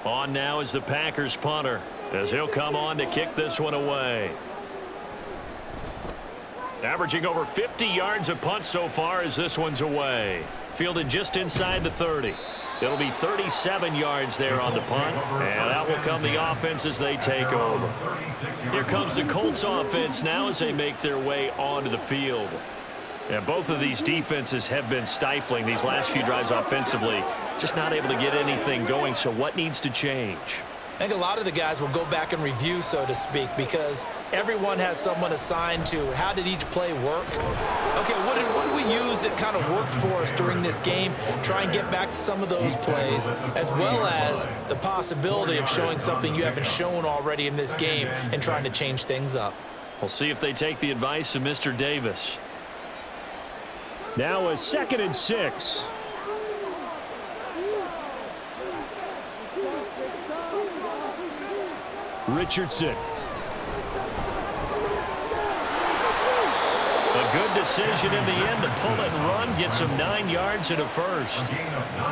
Speaker 1: On now is the Packers punter, as he'll come on to kick this one away. Averaging over 50 yards a punt so far as this one's away. Fielded just inside the 30. It'll be 37 yards there on the punt, and that will come the offense as they take over. Here comes the Colts offense now as they make their way onto the field. And both of these defenses have been stifling these last few drives offensively, just not able to get anything going. So what needs to change?
Speaker 3: I think a lot of the guys will go back and review, so to speak, because everyone has someone assigned to how did each play work. Okay, what did we use that kind of worked for us during this game? Try and get back to some of those plays, as well as the possibility of showing something you haven't shown already in this game and trying to change things up.
Speaker 1: We'll see if they take the advice of Mr. Davis. Now a 2nd and 6. Richardson. A good decision in the end to pull it and run, gets him 9 yards and a first.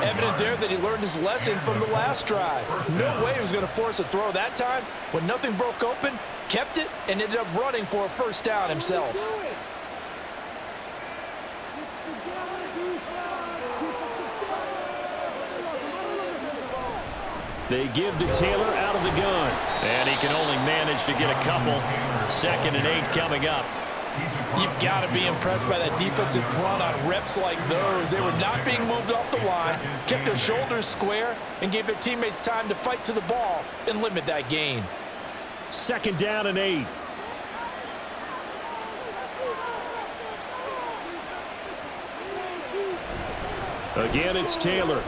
Speaker 4: Evident there that he learned his lesson from the last drive. No way he was going to force a throw that time. When nothing broke open, kept it, and ended up running for a first down himself.
Speaker 1: They give to Taylor out of the gun. And he can only manage to get a couple. 2nd and 8 coming up.
Speaker 4: You've got to be impressed by that defensive front on reps like those. They were not being moved off the line, kept their shoulders square, and gave their teammates time to fight to the ball and limit that gain.
Speaker 1: 2nd down and 8. Again, it's Taylor.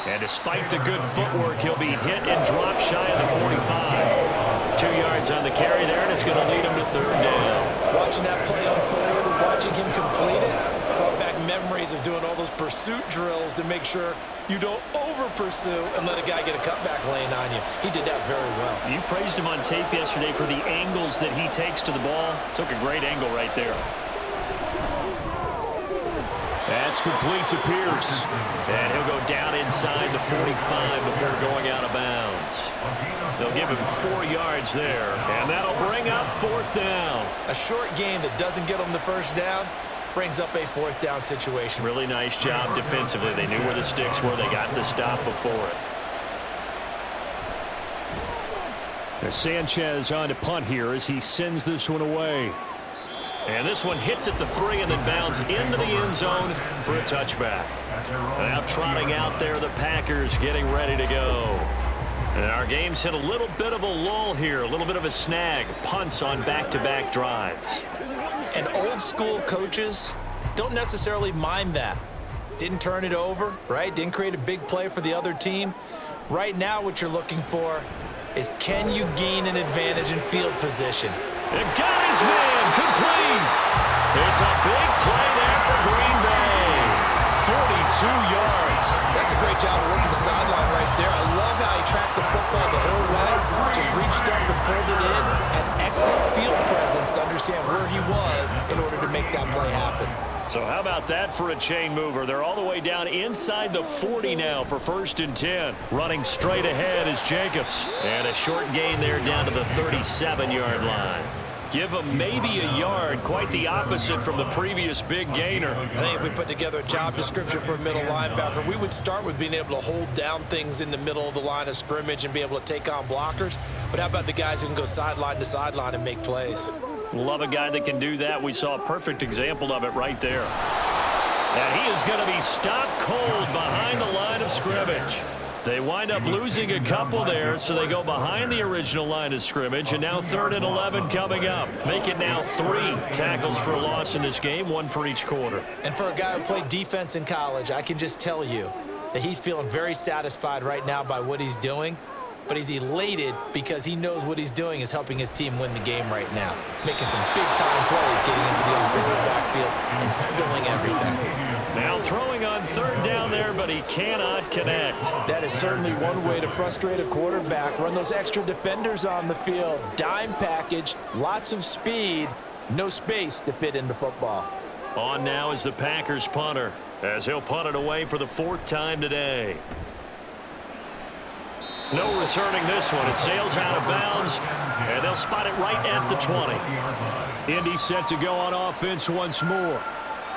Speaker 1: And despite the good footwork, he'll be hit and dropped shy of the 45. 2 yards on the carry there, and it's going to lead him to 3rd down.
Speaker 3: Watching that play unfold and watching him complete it brought back memories of doing all those pursuit drills to make sure you don't over-pursue and let a guy get a cutback lane on you. He did that very well.
Speaker 1: You praised him on tape yesterday for the angles that he takes to the ball. Took a great angle right there. That's complete to Pierce. And he'll go down inside the 45 before going out of bounds. They'll give him 4 yards there, and that'll bring up 4th down.
Speaker 3: A short game that doesn't get him the first down brings up a 4th down situation.
Speaker 1: Really nice job defensively. They knew where the sticks were. They got the stop before it. Now Sanchez on to punt here as he sends this one away. And this one hits at the 3 and then bounds into the end zone for a touchback. Now trotting out there, the Packers getting ready to go. And our game's hit a little bit of a lull here, a little bit of a snag. Punts on back-to-back drives.
Speaker 3: And old school coaches don't necessarily mind that. Didn't turn it over, right? Didn't create a big play for the other team. Right now what you're looking for is, can you gain an advantage in field position?
Speaker 1: And got his man complete. It's a big play there for Green Bay. 42 yards.
Speaker 3: That's a great job of working the sideline right there. I love how he tracked the football the whole way. Just reached up and pulled it in. Had excellent field presence to understand where he was in order to make that play happen.
Speaker 1: So how about that for a chain mover? They're all the way down inside the 40 now for 1st and 10. Running straight ahead is Jacobs. And a short gain there down to the 37-yard line. Give him maybe a yard, quite the opposite from the previous big gainer.
Speaker 3: I think if we put together a job description for a middle linebacker, we would start with being able to hold down things in the middle of the line of scrimmage and be able to take on blockers. But how about the guys who can go sideline to sideline and make plays?
Speaker 1: Love a guy that can do that. We saw a perfect example of it right there. And he is going to be stopped cold behind the line of scrimmage. They wind up losing a couple there, so they go behind the original line of scrimmage, and now 3rd and 11 coming up. Make it now 3 tackles for a loss in this game, 1 for each quarter.
Speaker 3: And for a guy who played defense in college, I can just tell you that he's feeling very satisfied right now by what he's doing, but he's elated because he knows what he's doing is helping his team win the game right now. Making some big-time plays, getting into the offense's backfield and spilling everything.
Speaker 1: Now throwing on 3rd down there, but he cannot connect.
Speaker 4: That is certainly one way to frustrate a quarterback. Run those extra defenders on the field. Dime package, lots of speed, no space to fit into football.
Speaker 1: On now is the Packers punter, as he'll punt it away for the 4th time today. No returning this one. It sails out of bounds, and they'll spot it right at the 20. Indy set to go on offense once more.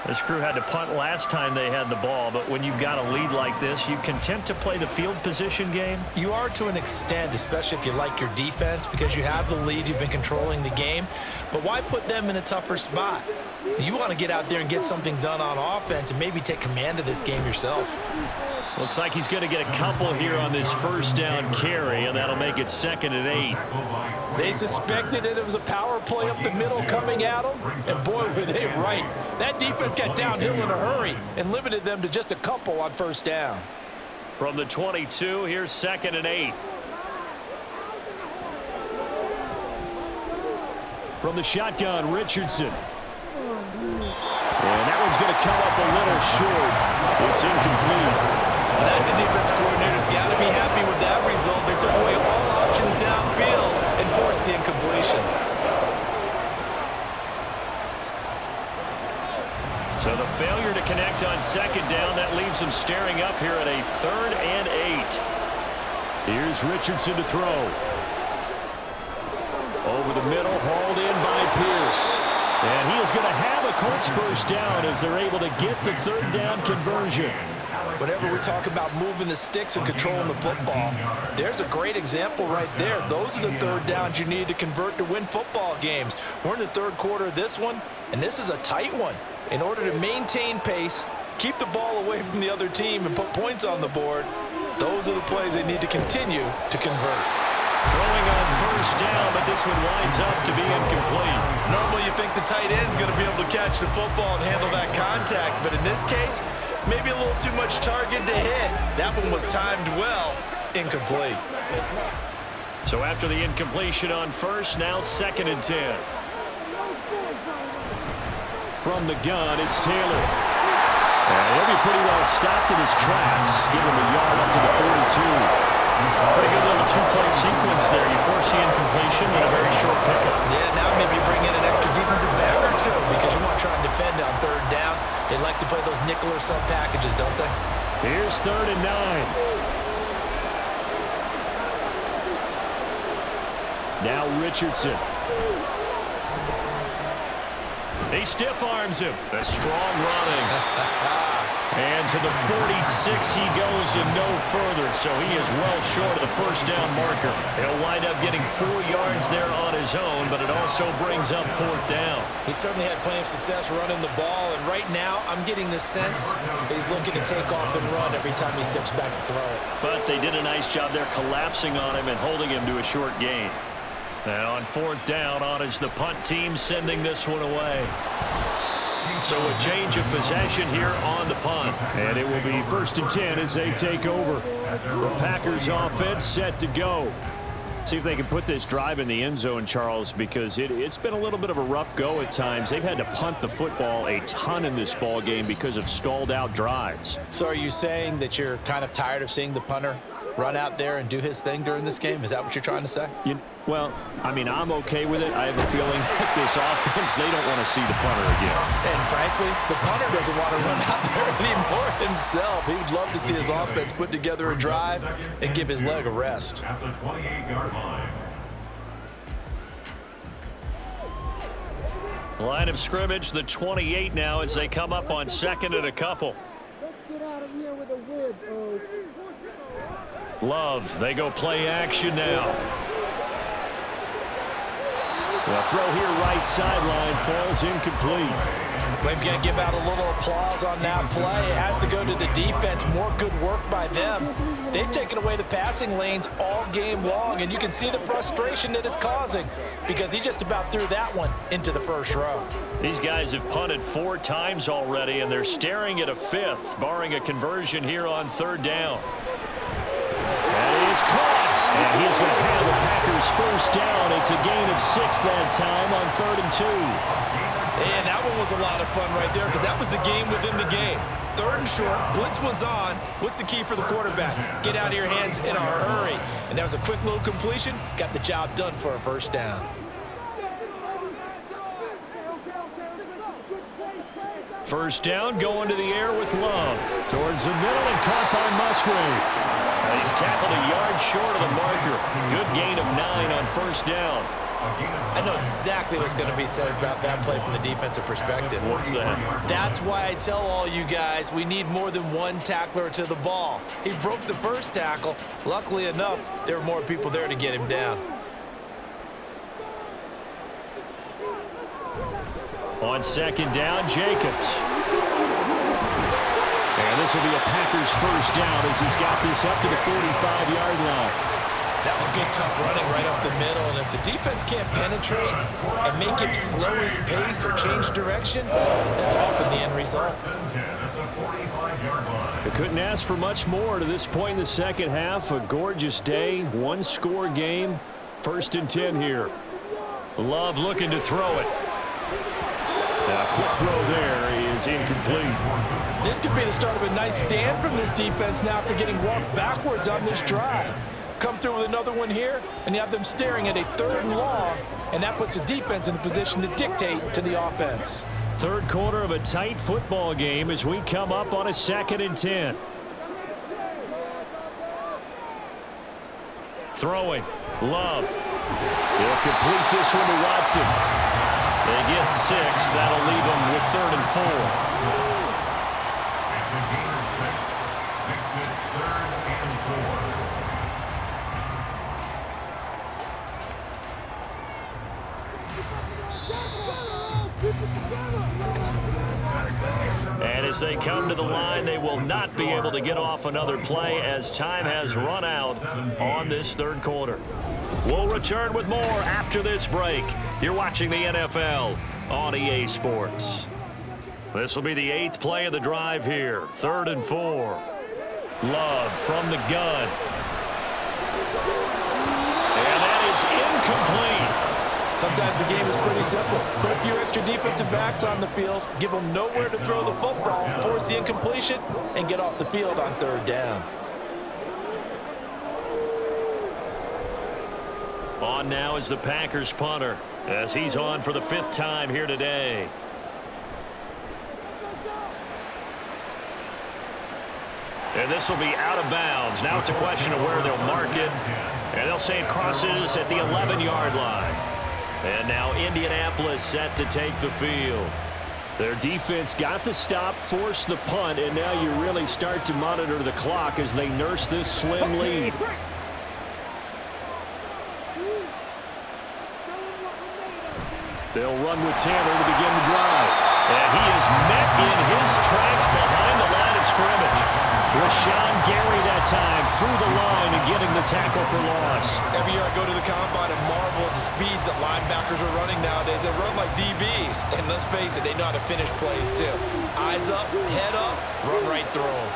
Speaker 1: This crew had to punt last time they had the ball, but when you've got a lead like this, you content to play the field position game?
Speaker 3: You are to an extent, especially if you like your defense, because you have the lead, you've been controlling the game. But why put them in a tougher spot? You want to get out there and get something done on offense and maybe take command of this game yourself.
Speaker 1: Looks like he's going to get a couple here on this 1st down carry, and that'll make it 2nd and 8.
Speaker 4: They suspected it was a power play up the middle coming at them, and boy, were they right. That defense got downhill in a hurry and limited them to just a couple on 1st down.
Speaker 1: From the 22, here's 2nd and 8. From the shotgun, Richardson. And that one's going to come up a little short. It's incomplete.
Speaker 3: Well, that's a defense coordinator's got to be happy with that result. They took away all options downfield and forced the incompletion.
Speaker 1: So the failure to connect on second down, that leaves them staring up here at a 3rd and 8. Here's Richardson to throw. Over the middle, hauled in by Pierce. And he is going to have a Colts first down as they're able to get the 3rd down conversion.
Speaker 4: Whenever we talk about moving the sticks and controlling the football, there's a great example right there. Those are the 3rd downs you need to convert to win football games. We're in the 3rd quarter of this one, and this is a tight one. In order to maintain pace, keep the ball away from the other team, and put points on the board, those are the plays they need to continue to convert.
Speaker 1: Throwing on first down, but this one winds up to be incomplete.
Speaker 3: Normally you think the tight end's going to be able to catch the football and handle that contact, but in this case, maybe a little too much target to hit. That one was timed well, incomplete.
Speaker 1: So after the incompletion on first, now 2nd and 10. From the gun, it's Taylor. And he'll be pretty well stopped in his tracks. Give him a yard up to the 42. Pretty good little 2-play sequence there. You force the incompletion and a very short pickup.
Speaker 3: Yeah, now maybe you bring in an extra defensive back or two because you want to try and defend on 3rd down. They like to play those nickel or sub packages, don't they?
Speaker 1: Here's 3rd and 9. Now Richardson. He stiff arms him. A strong running. And to the 46 he goes and no further. So he is well short of the first down marker. He'll wind up getting 4 yards there on his own, but it also brings up 4th down.
Speaker 3: He certainly had plenty of success running the ball, and right now I'm getting the sense that he's looking to take off and run every time he steps back to throw it.
Speaker 1: But they did a nice job there collapsing on him and holding him to a short gain. And on 4th down, on is the punt team sending this one away. So a change of possession here on the punt. And it will be 1st and 10 as they take over. The Packers offense set to go. See if they can put this drive in the end zone, Charles, because it's been a little bit of a rough go at times. They've had to punt the football a ton in this ball game because of stalled out drives.
Speaker 4: So are you saying that you're kind of tired of seeing the punter run out there and do his thing during this game? Is that what you're trying to say?
Speaker 1: Well, I mean, I'm okay with it. I have a feeling that this offense, they don't want to see the punter again.
Speaker 4: And frankly, the punter doesn't want to run out there anymore himself. He would love to see his offense put together a drive and give his leg a rest.
Speaker 2: At the 28-yard line.
Speaker 1: Line of scrimmage, the 28 now as they come up on 2nd and a couple.
Speaker 5: Let's get out of here with a win, folks.
Speaker 1: Love, they go play action now. The throw here right sideline falls incomplete.
Speaker 4: We're going to give out a little applause on that play. It has to go to the defense. More good work by them. They've taken away the passing lanes all game long, and you can see the frustration that it's causing because he just about threw that one into the first row.
Speaker 1: These guys have punted 4 times already, and they're staring at a 5th, barring a conversion here on 3rd down. That is caught. And he is going to have the Packers first down. It's a gain of 6 that time on 3rd and 2.
Speaker 3: And that one was a lot of fun right there because that was the game within the game. 3rd and short, blitz was on. What's the key for the quarterback? Get out of your hands in a hurry. And that was a quick little completion. Got the job done for a first down.
Speaker 1: First down, going to the air with Love. Towards the middle and caught by Musgrave. And he's tackled a yard short of the marker. Good gain of 9 on first down.
Speaker 3: I know exactly what's going to be said about that play from the defensive perspective.
Speaker 1: What's that?
Speaker 3: That's why I tell all you guys we need more than one tackler to the ball. He broke the first tackle. Luckily enough, there were more people there to get him down.
Speaker 1: On 2nd down, Jacobs. And this will be a Packers first down as he's got this up to the 45-yard line.
Speaker 3: That was good, tough running right up the middle. And if the defense can't penetrate and make him slow his pace or change direction, that's often the end result.
Speaker 1: They couldn't ask for much more to this point in the second half. A gorgeous day, 1-score game. 1st and 10 here. Love looking to throw it. Quick throw there is incomplete.
Speaker 4: This could be the start of a nice stand from this defense now after getting walked backwards on this drive. Come through with another one here, and you have them staring at a 3rd and long, and that puts the defense in a position to dictate to the offense.
Speaker 1: Third quarter of a tight football game as we come up on a 2nd and 10. Throwing. Love. He'll complete this one to Watson. They get 6. That'll leave them with 3rd and 4.
Speaker 2: It's a gain of 6. Makes it 3rd and 4.
Speaker 1: And as they come to the line, they will not be able to get off another play as time has run out on this 3rd quarter. We'll return with more after this break. You're watching the NFL on EA Sports. This will be the 8th play of the drive here. 3rd and 4. Love from the gun. And that is incomplete.
Speaker 4: Sometimes the game is pretty simple. Put a few extra defensive backs on the field, give them nowhere to throw the football, force the incompletion, and get off the field on 3rd down.
Speaker 1: On now is the Packers punter as he's on for the 5th time here today. And this will be out of bounds. Now it's a question of where they'll mark it. And they'll say it crosses at the 11-yard line. And now Indianapolis set to take the field. Their defense got the stop, forced the punt, and now you really start to monitor the clock as they nurse this slim lead. They'll run with Tanner to begin the drive. And he is met in his tracks behind the line of scrimmage. Rashawn Gary that time through the line and getting the tackle for loss.
Speaker 3: Every year I go to the combine and marvel at the speeds that linebackers are running nowadays. They run like DBs. And let's face it, they know how to finish plays too. Eyes up, head up, run right through them.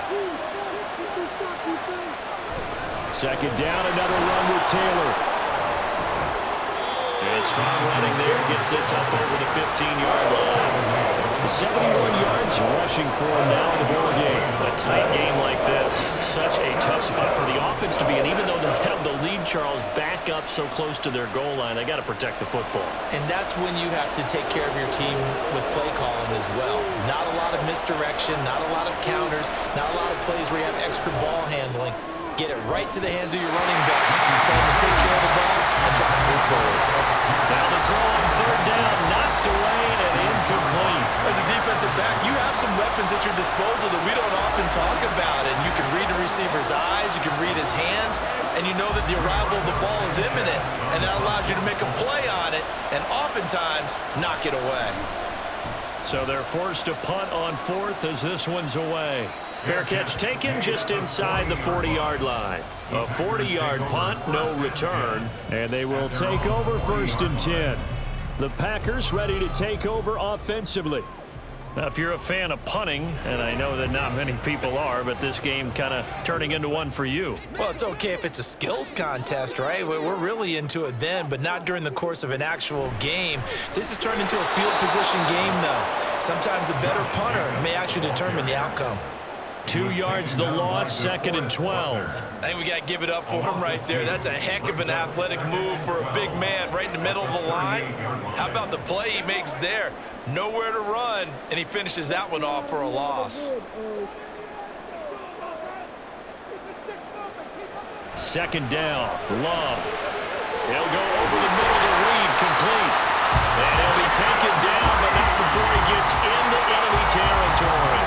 Speaker 1: 2nd down, another run with Taylor. And strong running there gets this up over the 15-yard line. 71 yards rushing for him now in the ball game. A tight game like this, such a tough spot for the offense to be in. Even though they have the lead, Charles, back up so close to their goal line, they got to protect the football.
Speaker 4: And that's when you have to take care of your team with play calling as well. Not a lot of misdirection, not a lot of counters, not a lot of plays where you have extra ball handling. Get it right to the hands of your running back. Tell him to take care of the ball and try to move forward.
Speaker 1: Now the throw on 3rd down, knocked away and incomplete.
Speaker 3: As a defensive back, you have some weapons at your disposal that we don't often talk about. And you can read the receiver's eyes, you can read his hands, and you know that the arrival of the ball is imminent. And that allows you to make a play on it and oftentimes knock it away.
Speaker 1: So they're forced to punt on 4th as this one's away. Fair catch taken just inside the 40-yard line. A 40-yard punt, no return, and they will take over 1st and 10. The Packers ready to take over offensively. Now, if you're a fan of punting, and I know that not many people are, but this game kind of turning into one for you.
Speaker 4: Well, it's okay if it's a skills contest, right? We're really into it then, but not during the course of an actual game. This has turned into a field position game, though. Sometimes the better punter may actually determine the outcome.
Speaker 1: 2 yards the loss, 2nd and 12.
Speaker 3: I think we got to give it up for him right there. That's a heck of an athletic move for a big man right in the middle of the line. How about the play he makes there? Nowhere to run, and he finishes that one off for a loss.
Speaker 1: 2nd down, Love. He'll go over the middle to Reed, complete. And he'll be taken down, but not before he gets into enemy territory.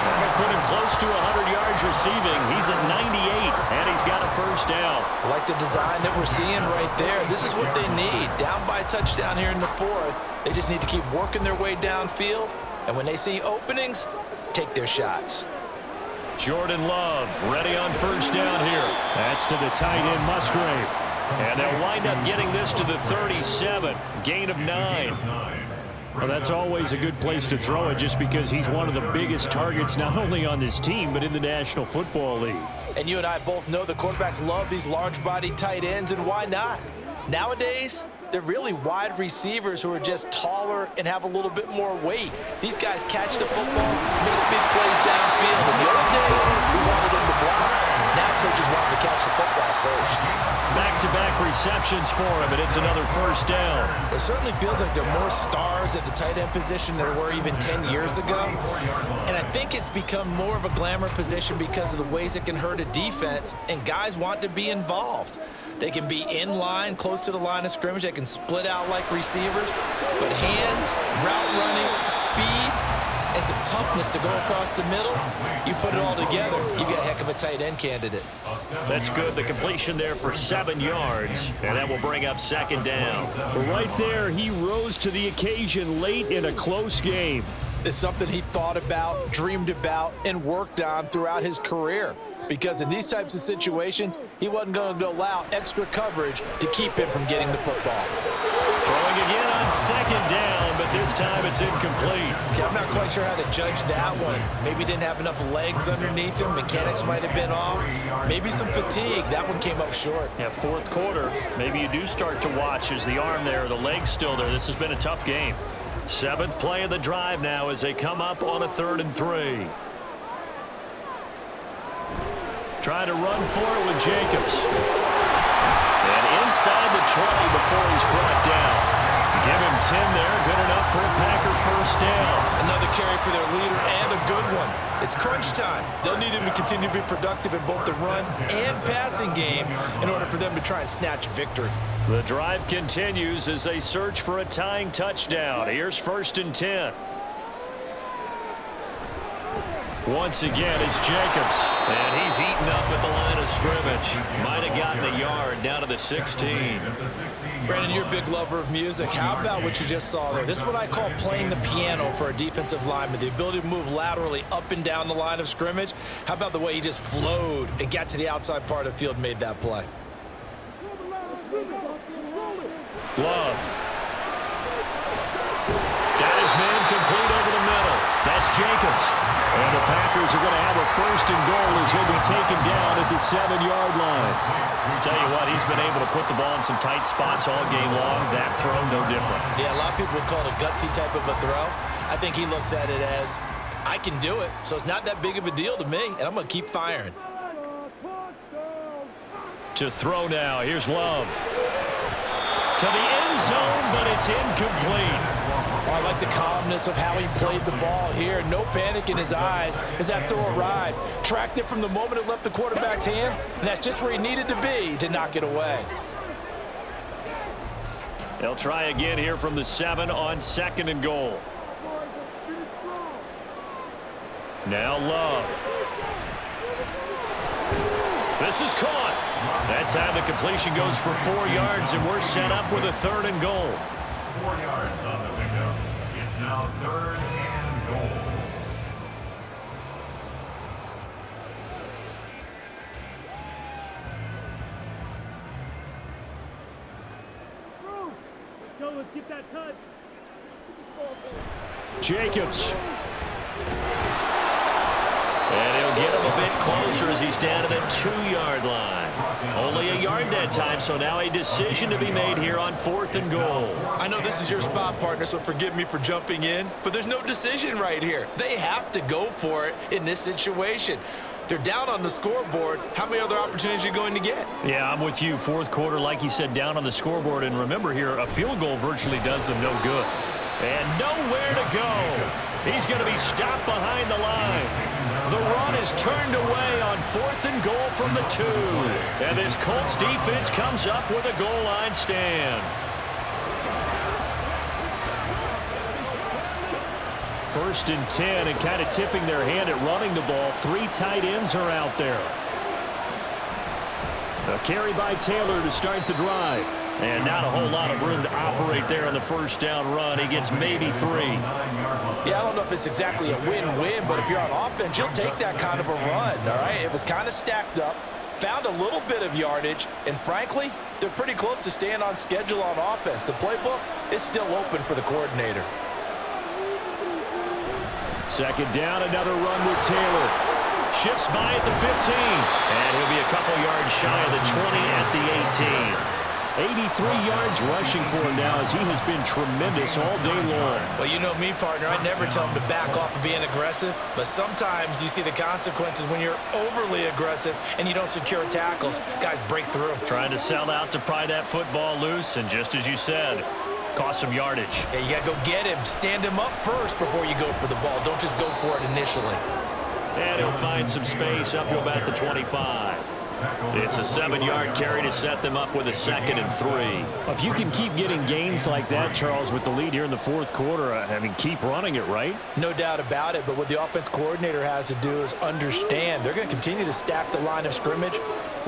Speaker 1: They put him close to 100 yards receiving. He's at 98, and he's got a 1st down.
Speaker 4: I like the design that we're seeing right there. This is what they need. Down by a touchdown here in the 4th. They just need to keep working their way downfield, and when they see openings, take their shots.
Speaker 1: Jordan Love ready on 1st down here. That's to the tight end, Musgrave. And they'll wind up getting this to the 37. Gain of 9. Well, that's always a good place to throw it just because he's one of the biggest targets not only on this team but in the National Football League.
Speaker 4: And you and I both know the quarterbacks love these large-body tight ends, and why not? Nowadays, they're really wide receivers who are just taller and have a little bit more weight. These guys catch the football, make big plays downfield. In the old days, we wanted them to block. Now coaches want them to catch the football first.
Speaker 1: Back-to-back receptions for him, and it's another first down.
Speaker 3: It certainly feels like there are more stars at the tight end position than there were even 10 years ago. And I think it's become more of a glamour position because of the ways it can hurt a defense, and guys want to be involved. They can be in line, close to the line of scrimmage. They can split out like receivers. But hands, route running, speed, and some toughness to go across the middle, you put it all together, you got a heck of a tight end candidate.
Speaker 1: That's good. The completion there for 7 yards, and that will bring up second down.
Speaker 6: Right there, he rose to the occasion late in a close game.
Speaker 4: It's something he thought about, dreamed about, and worked on throughout his career. Because in these types of situations, he wasn't going to allow extra coverage to keep him from getting the football.
Speaker 1: Throwing again on second down, but this time it's incomplete.
Speaker 3: Okay, I'm not quite sure how to judge that one. Maybe didn't have enough legs underneath him. Mechanics might have been off. Maybe some fatigue. That one came up short.
Speaker 1: Yeah, fourth quarter, maybe you do start to watch as the arm there, the leg's still there. This has been a tough game. 7th play of the drive now as they come up on a 3rd and 3. Trying to run for it with Jacobs. And inside the 20 before he's brought down. Give him 10 there. Good enough for a Packer first down.
Speaker 3: Another carry for their leader and a good one. It's crunch time. They'll need him to continue to be productive in both the run and passing game in order for them to try and snatch victory.
Speaker 1: The drive continues as they search for a tying touchdown. Here's 1st and 10. Once again, it's Jacobs, and he's eaten up at the line of scrimmage. Might have gotten a yard down to the 16.
Speaker 3: Brandon, you're a big lover of music. How about what you just saw there? This is what I call playing the piano for a defensive lineman, the ability to move laterally up and down the line of scrimmage. How about the way he just flowed and got to the outside part of the field and made that play?
Speaker 1: Love. Got his man complete over the middle. That's Jacobs. And the Packers are going to have a 1st and goal as he'll be taken down at the 7-yard line. Tell you what, he's been able to put the ball in some tight spots all game long. That throw, no different.
Speaker 3: Yeah, a lot of people would call it a gutsy type of a throw. I think he looks at it as, I can do it, so it's not that big of a deal to me, and I'm going to keep firing.
Speaker 1: To throw now, here's Love. To the end zone, but it's incomplete.
Speaker 4: I like the calmness of how he played the ball here. No panic in his eyes as that throw arrived. Tracked it from the moment it left the quarterback's hand, and that's just where he needed to be to knock it away.
Speaker 1: They'll try again here from the 7 on 2nd and goal. Now Love. This is caught. That time the completion goes for 4 yards, and we're set up with a 3rd and goal.
Speaker 2: 4 yards on the pickup. It's now 3rd and goal.
Speaker 6: Let's go. Let's get that touch.
Speaker 1: Jacobs. And he'll get him a bit closer as he's down to the 2-yard line. Only a yard that time, so now a decision to be made here on 4th and goal.
Speaker 3: I know this is your spot, partner, so forgive me for jumping in, but there's no decision right here. They have to go for it in this situation. They're down on the scoreboard. How many other opportunities are you going to get?
Speaker 1: Yeah, I'm with you. 4th quarter, like you said, down on the scoreboard. And remember here, a field goal virtually does them no good. And nowhere to go. He's going to be stopped behind the line. The run is turned away on 4th and goal from the 2. And this Colts defense comes up with a goal line stand. 1st and 10, and kind of tipping their hand at running the ball. 3 tight ends are out there. A carry by Taylor to start the drive. And not a whole lot of room to operate there on the 1st down run. He gets maybe 3.
Speaker 4: Yeah, I don't know if it's exactly a win-win, but if you're on offense, you'll take that kind of a run, all right? It was kind of stacked up, found a little bit of yardage, and frankly, they're pretty close to staying on schedule on offense. The playbook is still open for the coordinator.
Speaker 1: 2nd down, another run with Taylor. Shifts by at the 15. And he'll be a couple yards shy of the 20 at the 18.
Speaker 6: 83 yards rushing for him now as he has been tremendous all day long.
Speaker 3: Well, you know me, partner. I never tell him to back off of being aggressive, but sometimes you see the consequences when you're overly aggressive and you don't secure tackles. Guys break through.
Speaker 1: Trying to sell out to pry that football loose, and just as you said, cost some yardage.
Speaker 3: Yeah, you got to go get him. Stand him up first before you go for the ball. Don't just go for it initially.
Speaker 1: And he'll find some space up to about the 25. It's a 7-yard carry to set them up with a 2nd and 3.
Speaker 6: If you can keep getting gains like that, Charles, with the lead here in the fourth quarter, I mean, keep running it, right?
Speaker 4: No doubt about it, but what the offense coordinator has to do is understand they're going to continue to stack the line of scrimmage.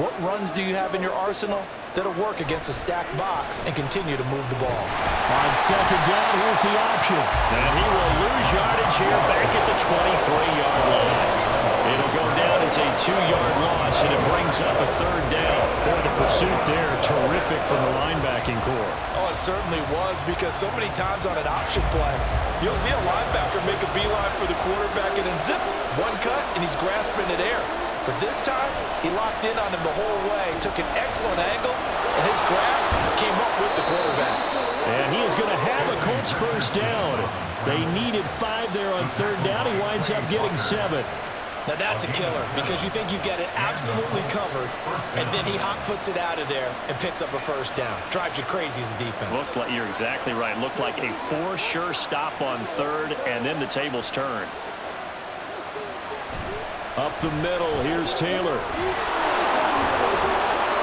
Speaker 4: What runs do you have in your arsenal that'll work against a stacked box and continue to move the ball?
Speaker 6: On 2nd down, here's the option.
Speaker 1: And he will lose yardage here back at the 23-yard line. It'll go down as a 2-yard loss, and it brings up a 3rd down.
Speaker 6: Boy, the pursuit there, terrific from the linebacking core.
Speaker 4: Oh, it certainly was, because so many times on an option play, you'll see a linebacker make a beeline for the quarterback and then zip, one cut, and he's grasping it air. But this time, he locked in on him the whole way, took an excellent angle, and his grasp came up with the quarterback.
Speaker 6: And he is going to have a Colts first down. They needed 5 there on 3rd down. He winds up getting 7.
Speaker 3: Now that's a killer because you think you've got it absolutely covered, and then he hot-foots it out of there and picks up a first down. Drives you crazy as a defense.
Speaker 1: Looked like, you're exactly right. Looked like a for-sure stop on 3rd, and then the tables turned.
Speaker 6: Up the middle, here's Taylor.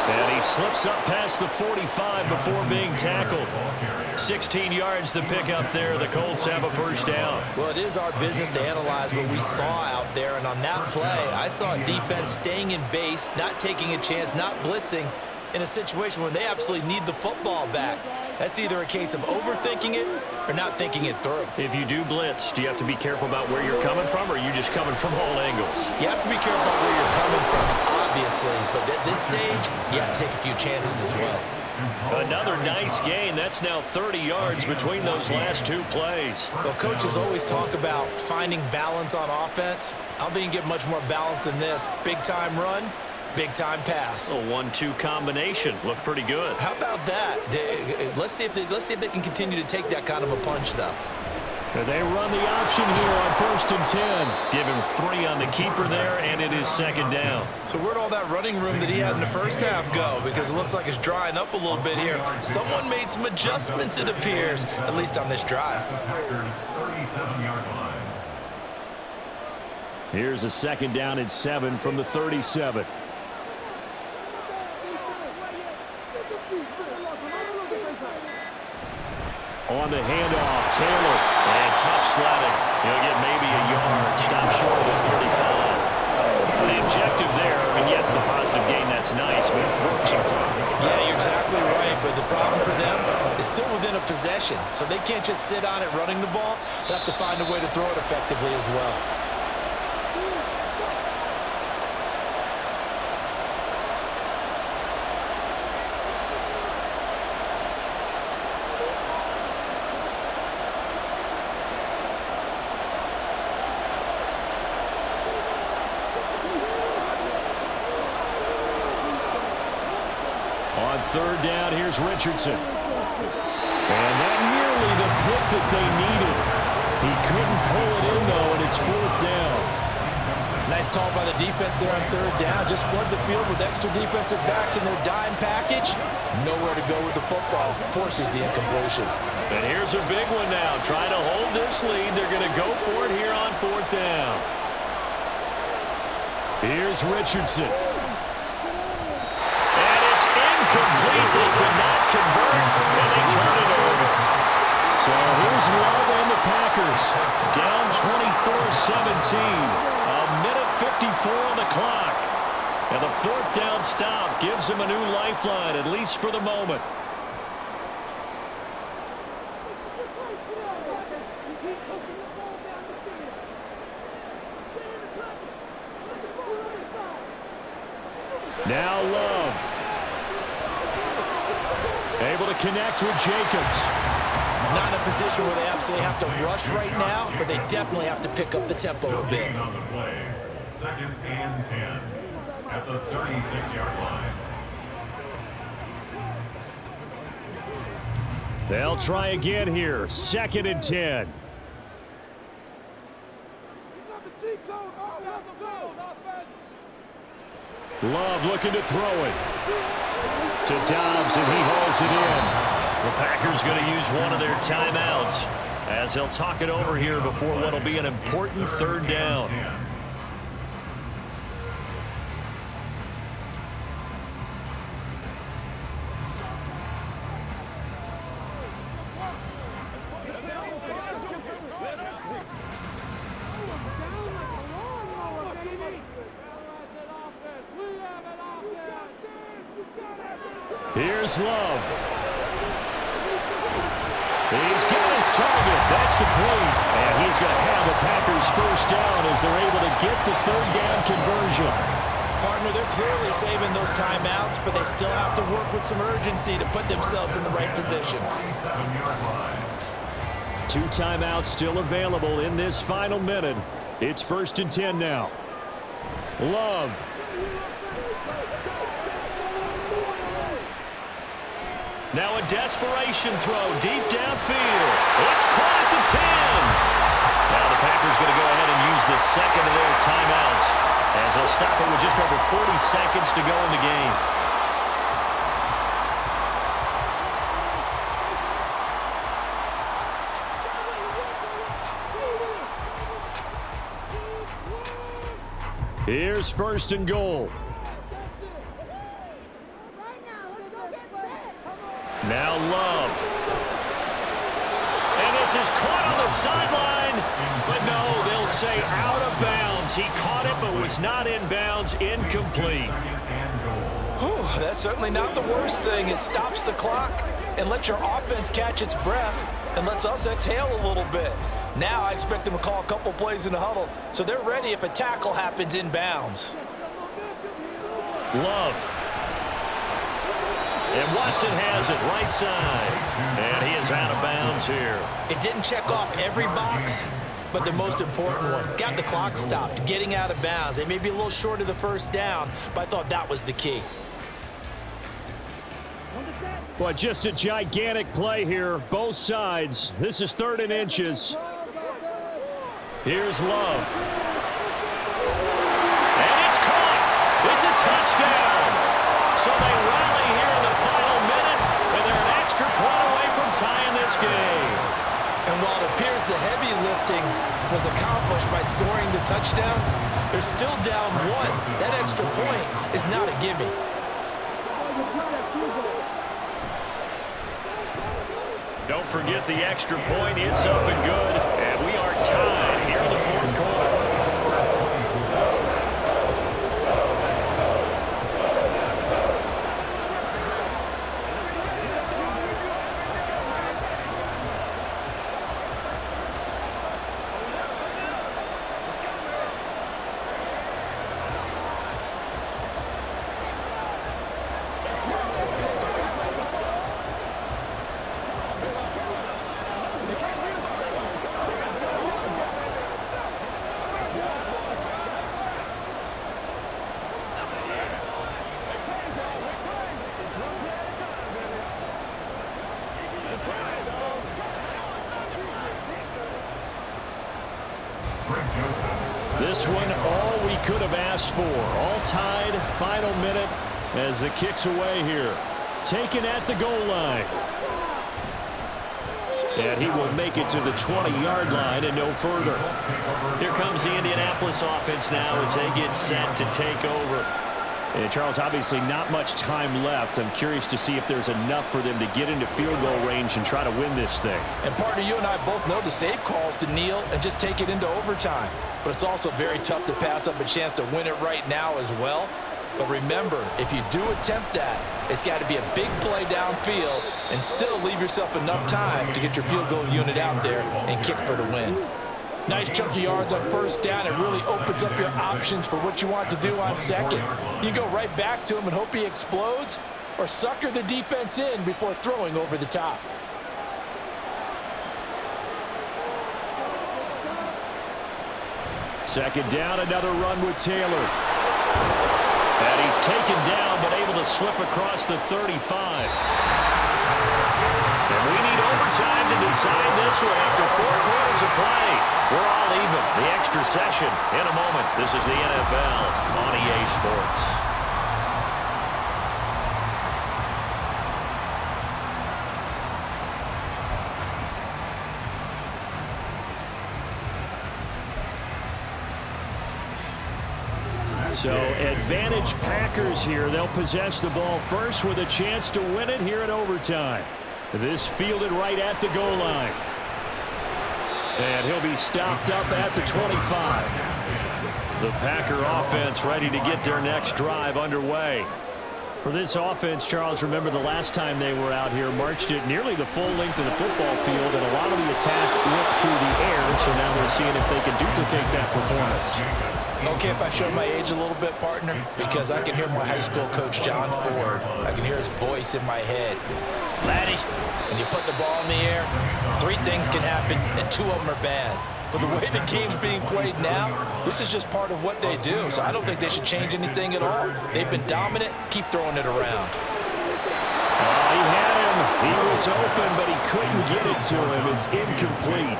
Speaker 1: And he slips up past the 45 before being tackled. 16 yards the pickup there. The Colts have a first down.
Speaker 3: Well, it is our business to analyze what we saw out there, and on that play, I saw a defense staying in base, not taking a chance, not blitzing in a situation where they absolutely need the football back. That's either a case of overthinking it or not thinking it through.
Speaker 1: If you do blitz, do you have to be careful about where you're coming from, or are you just coming from all angles?
Speaker 3: You have to be careful about where you're coming from, obviously, but at this stage, you have to take a few chances as well.
Speaker 1: Another nice gain. That's now 30 yards between those last 2 plays.
Speaker 3: Well, coaches always talk about finding balance on offense. I don't think you can get much more balance than this. Big-time run, big-time pass.
Speaker 1: A 1-2 combination. Looked pretty good.
Speaker 3: How about that? Let's see if they can continue to take that kind of a punch, though.
Speaker 6: They run the option here on 1st and 10.
Speaker 1: Give him 3 on the keeper there, and it is 2nd down.
Speaker 3: So where'd all that running room that he had in the first half go? Because it looks like it's drying up a little bit here. Someone made some adjustments, it appears, at least on this drive.
Speaker 6: Here's a 2nd down and 7 from the 37. On the handoff, Taylor, and tough sledding. He'll get maybe a yard, stop short of the 35. The objective there, and yes, the positive gain, that's nice, but it works in front.
Speaker 3: Yeah, you're exactly right, but the problem for them is still within a possession, so they can't just sit on it running the ball. They'll have to find a way to throw it effectively as well.
Speaker 6: On 3rd down, here's Richardson. And that nearly the pick that they needed. He couldn't pull it in, though, and it's 4th down.
Speaker 4: Nice call by the defense there on 3rd down. Just flood the field with extra defensive backs in their dime package. Nowhere to go with the football. Forces the incompletion.
Speaker 1: And here's a big one now. Trying to hold this lead. They're going to go for it here on 4th down.
Speaker 6: Here's Richardson.
Speaker 1: Complete. They could not convert, and they turn it over.
Speaker 6: So here's Love and the Packers.
Speaker 1: Down 24-17. A minute 54 on the clock. And the 4th down stop gives them a new lifeline, at least for the moment.
Speaker 6: Now Love. Able to connect with Jacobs.
Speaker 3: Not in a position where they absolutely have to rush right now, but they definitely have to pick up the tempo a bit.
Speaker 2: On the play, 2nd and 10 at the 36-yard line.
Speaker 6: They'll try again here. 2nd and 10. Love looking to throw it. To Dobbs, and he hauls it in.
Speaker 1: The Packers going to use one of their timeouts as they'll talk it over here before what will be an important 3rd down.
Speaker 6: Here's Love. He's got his target. That's complete. And he's going to have the Packers 1st down as they're able to get the 3rd down conversion.
Speaker 3: Partner, they're clearly saving those timeouts, but they still have to work with some urgency to put themselves in the right position.
Speaker 6: 2 timeouts still available in this final minute. It's 1st and 10 now. Love.
Speaker 1: Now a desperation throw deep downfield. It's caught at the 10. Now the Packers going to go ahead and use the 2nd of their timeouts as they'll stop it with just over 40 seconds to go in the game.
Speaker 6: Here's 1st and goal. Now Love.
Speaker 1: And this is caught on the sideline. But no, they'll say out of bounds. He caught it but was not in bounds. Incomplete.
Speaker 4: Whew, that's certainly not the worst thing. It stops the clock and lets your offense catch its breath and lets us exhale a little bit. Now I expect them to call a couple plays in the huddle so they're ready if a tackle happens in bounds.
Speaker 1: Love. And Watson has it right side. And he is out of bounds here.
Speaker 3: It didn't check off every box, but the most important one. Got the clock stopped, getting out of bounds. They may be a little short of the 1st down, but I thought that was the key.
Speaker 6: But just a gigantic play here, both sides. This is 3rd and inches. Here's Love.
Speaker 1: And it's caught. It's a touchdown. So they rally here in the final minute, and they're an extra point away from tying this game.
Speaker 3: And while it appears the heavy lifting was accomplished by scoring the touchdown, they're still down 1. That extra point is not a gimme.
Speaker 1: Don't forget the extra point. It's up and good. And we are tied here in the 4th quarter.
Speaker 6: This one, all we could have asked for. All tied, final minute as the kick's away here. Taken at the goal line. And he will make it to the 20-yard line and no further.
Speaker 1: Here comes the Indianapolis offense now as they get set to take over.
Speaker 6: And Charles, obviously not much time left. I'm curious to see if there's enough for them to get into field goal range and try to win this thing.
Speaker 4: And partner, you and I both know the safe calls to kneel and just take it into overtime. But it's also very tough to pass up a chance to win it right now as well. But remember, if you do attempt that, it's got to be a big play downfield and still leave yourself enough time to get your field goal unit out there and kick for the win. Nice chunk of yards on 1st down. It really opens up your options for what you want to do on 2nd. You go right back to him and hope he explodes, or sucker the defense in before throwing over the top.
Speaker 6: Second down, another run with Taylor.
Speaker 1: And he's taken down but able to slip across the 35. And we need overtime to decide this one after 4 quarters of play. We're all even. The extra session in a moment. This is the NFL on EA Sports. So advantage Packers here. They'll possess the ball first with a chance to win it here in overtime. This fielded right at the goal line. And he'll be stopped up at the 25. The Packer offense ready to get their next drive underway. For this offense, Charles, remember the last time they were out here, marched it nearly the full length of the football field, and a lot of the attack went through the air, so now they're seeing if they can duplicate that performance.
Speaker 4: Okay, if I show my age a little bit, partner, because I can hear my high school coach, John Ford. I can hear his voice in my head. Laddie, when you put the ball in the air, 3 things can happen, and 2 of them are bad. But the way the game's being played now, this is just part of what they do. So I don't think they should change anything at all. They've been dominant. Keep throwing it around.
Speaker 1: He had him. He was open, but he couldn't get it to him. It's incomplete.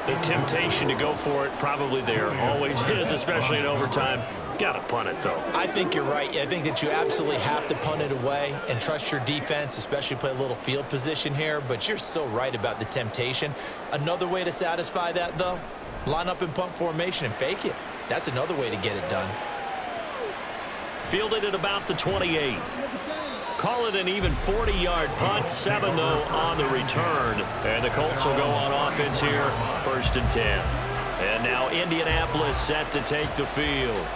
Speaker 1: The temptation to go for it probably there. Always is, especially in overtime. Got to punt it, though.
Speaker 4: I think you're right. I think that you absolutely have to punt it away and trust your defense, especially play a little field position here. But you're so right about the temptation. Another way to satisfy that, though, line up in punt formation and fake it. That's another way to get it done.
Speaker 1: Fielded at about the 28. Call it an even 40-yard punt. 7, though, on the return. And the Colts will go on offense here, 1st and 10. And now Indianapolis set to take the field.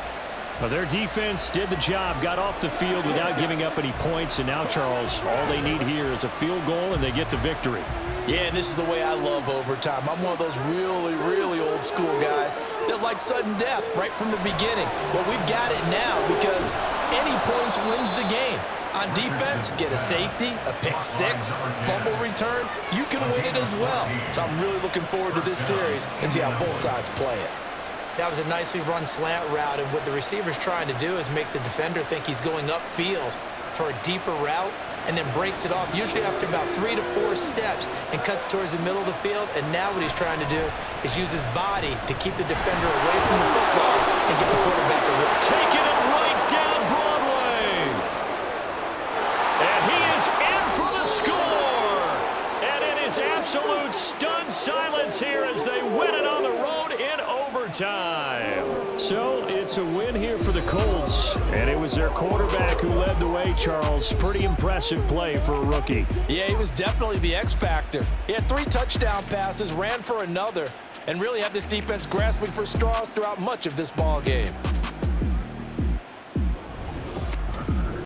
Speaker 1: Well, their defense did the job, got off the field without giving up any points. And now, Charles, all they need here is a field goal, and they get the victory.
Speaker 4: Yeah, and this is the way I love overtime. I'm one of those really, really old school guys that like sudden death right from the beginning. Well, we've got it now because any points wins the game. On defense, get a safety, a pick 6, fumble return, you can win it as well. So I'm really looking forward to this series and see how both sides play it. That was a nicely run slant route, and what the receiver's trying to do is make the defender think he's going upfield for a deeper route and then breaks it off, usually after about 3 to 4 steps, and cuts towards the middle of the field. And now what he's trying to do is use his body to keep the defender away from the football and get the quarterback a rip.
Speaker 1: Taking it right down Broadway. And he is in for the score. And it is absolute stunned silence here as they win it on the road in overtime. So it's a win here for the Colts, and it was their quarterback who led the way, Charles. Pretty impressive play for a rookie.
Speaker 4: Yeah, he was definitely the X factor. He had 3 touchdown passes, ran for another, and really had this defense grasping for straws throughout much of this ball game.